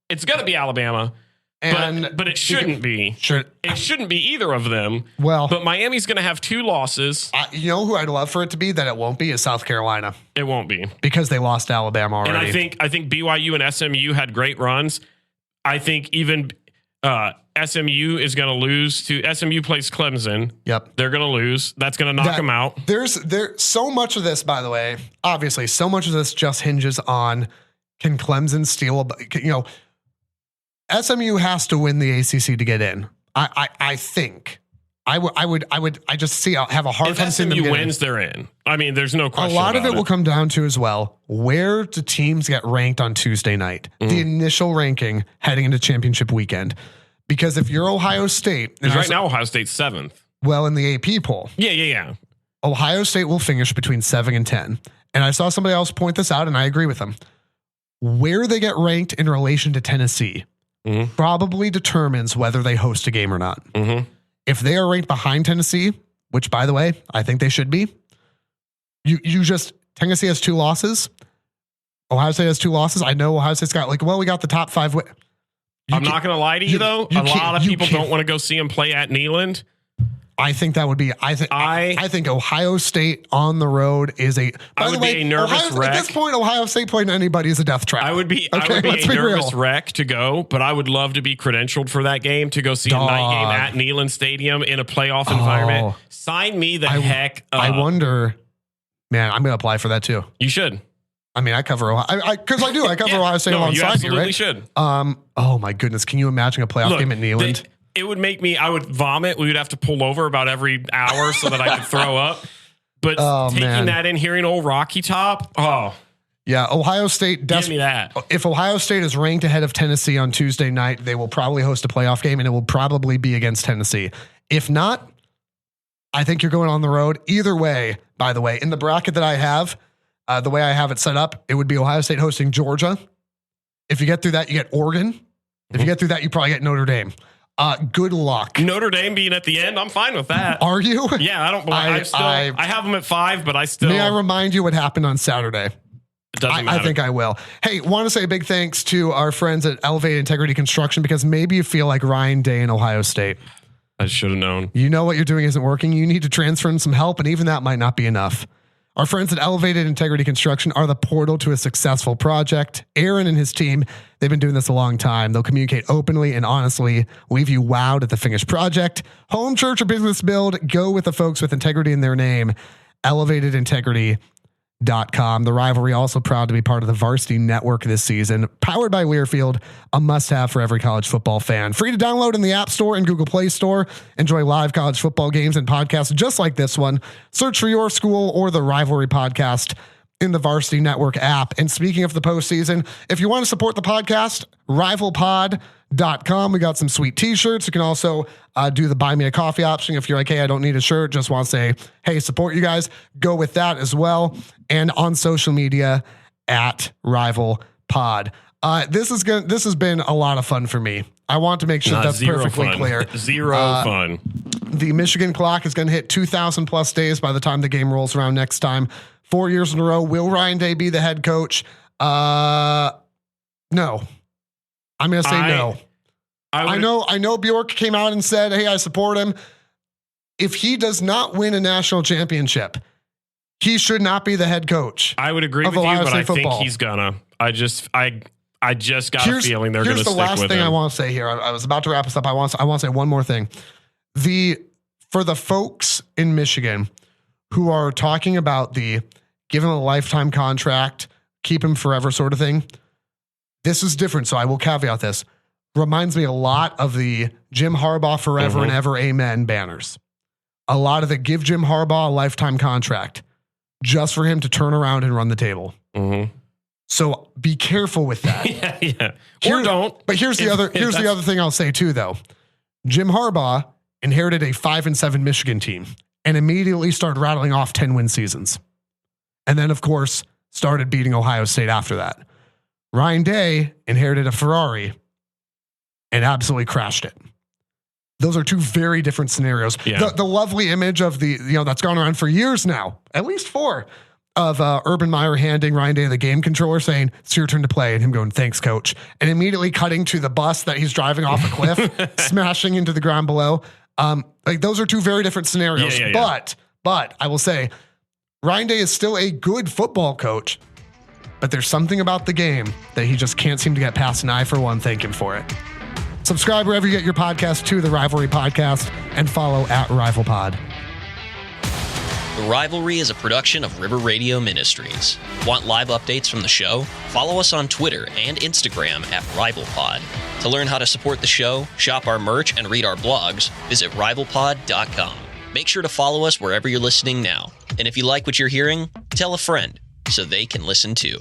It's going to be Alabama. But it shouldn't be. It shouldn't be either of them. Well, but Miami's going to have 2 losses. You know who I'd love for it to be that it won't be is South Carolina. It won't be because they lost to Alabama already. And I think BYU and SMU had great runs. I think even SMU is going to lose to SMU plays Clemson. Yep, they're going to lose. That's going to knock them out. There's so much of this, by the way. Obviously, so much of this just hinges on Can Clemson steal? SMU has to win the ACC to get in. I think. I just have a hard time seeing them if get SMU wins, in. they're in. I mean, there's no question. A lot of about it will come down to as well, where do teams get ranked on Tuesday night? The initial ranking heading into championship weekend. Because if you're Ohio State, because right now Ohio State's 7th. Well, in the AP poll, yeah. Ohio State will finish between 7 and 10. And I saw somebody else point this out, and I agree with them. Where they get ranked in relation to Tennessee probably determines whether they host a game or not. If they are ranked behind Tennessee, which by the way, I think they should be, Tennessee has 2 losses. Ohio State has 2 losses. I know Ohio State's got we got the top 5. I'm not going to lie to you though. A lot of people don't want to go see them play at Neyland. I think that would be. I think Ohio State on the road is a. By the way, be a nervous wreck. At this point, Ohio State playing anybody is a death trap. I would be a nervous wreck to go, but I would love to be credentialed for that game to go see a night game at Neyland Stadium in a playoff environment. Sign me the heck up. I wonder, man. I'm going to apply for that too. You should. I mean, I cover Ohio because I do. I cover Ohio State alongside you, right? You absolutely should. Oh my goodness, can you imagine a playoff game at Neyland? It would make me, I would vomit. We would have to pull over about every hour so that I could throw up. But taking that in, hearing old Rocky Top. Oh, yeah. Ohio State. Give me that. If Ohio State is ranked ahead of Tennessee on Tuesday night, they will probably host a playoff game and it will probably be against Tennessee. If not, I think you're going on the road. Either way, by the way, in the bracket that I have, the way I have it set up, it would be Ohio State hosting Georgia. If you get through that, you get Oregon. If you get through that, you probably get Notre Dame. Good luck. Notre Dame being at the end, I'm fine with that. Are you? Yeah, I don't. I have them at 5, but I still. May I remind you what happened on Saturday? It doesn't matter. I think I will. Hey, want to say a big thanks to our friends at Elevated Integrity Construction because maybe you feel like Ryan Day in Ohio State. I should have known. You know what you're doing isn't working. You need to transfer in some help, and even that might not be enough. Our friends at Elevated Integrity Construction are the portal to a successful project. Aaron and his team, they've been doing this a long time. They'll communicate openly and honestly, leave you wowed at the finished project. Home, church, or business build, go with the folks with integrity in their name. ElevatedIntegrity.com. The Rivalry also proud to be part of the Varsity Network this season. Powered by Learfield, a must-have for every college football fan. Free to download in the App Store and Google Play Store. Enjoy live college football games and podcasts just like this one. Search for your school or the Rivalry podcast in the Varsity Network app. And speaking of the postseason, if you want to support the podcast, rivalpod.com. We got some sweet t-shirts. You can also do the buy me a coffee option. If you're like, hey, I don't need a shirt, just want to say, hey, support you guys, go with that as well. And on social media at Rival Pod. This has been a lot of fun for me. I want to make sure that's perfectly clear. Zero fun. The Michigan clock is going to hit 2,000 plus days by the time the game rolls around next time. 4 years in a row. Will Ryan Day be the head coach? No. I'm going to say no. I know Bjork came out and said, hey, I support him. If he does not win a national championship, he should not be the head coach. I would agree with you, but I think he's gonna. I just got a feeling they're going to stick with him. Here's the last thing I want to say here. I was about to wrap this up. I want to say one more thing. For the folks in Michigan who are talking about the give him a lifetime contract, keep him forever sort of thing, this is different. So I will caveat this. Reminds me a lot of the Jim Harbaugh forever and ever amen banners. A lot of the give Jim Harbaugh a lifetime contract just for him to turn around and run the table. So be careful with that. yeah. Or don't. But here's the other thing I'll say too, though. Jim Harbaugh inherited a 5-7 Michigan team and immediately started rattling off 10-win seasons. And then, of course, started beating Ohio State after that. Ryan Day inherited a Ferrari and absolutely crashed it. Those are two very different scenarios. Yeah. The lovely image of that's gone around for years now, at least 4, of Urban Meyer handing Ryan Day the game controller saying, it's your turn to play, and him going, thanks, coach. And immediately cutting to the bus that he's driving off a cliff, smashing into the ground below. Those are two very different scenarios. Yeah. But I will say, Ryan Day is still a good football coach, but there's something about the game that he just can't seem to get past, and I, for one, thank him for it. Subscribe wherever you get your podcast to the Rivalry Podcast and follow at RivalPod. The Rivalry is a production of River Radio Ministries. Want live updates from the show? Follow us on Twitter and Instagram at RivalPod. To learn how to support the show, shop our merch, and read our blogs, visit RivalPod.com. Make sure to follow us wherever you're listening now. And if you like what you're hearing, tell a friend so they can listen too.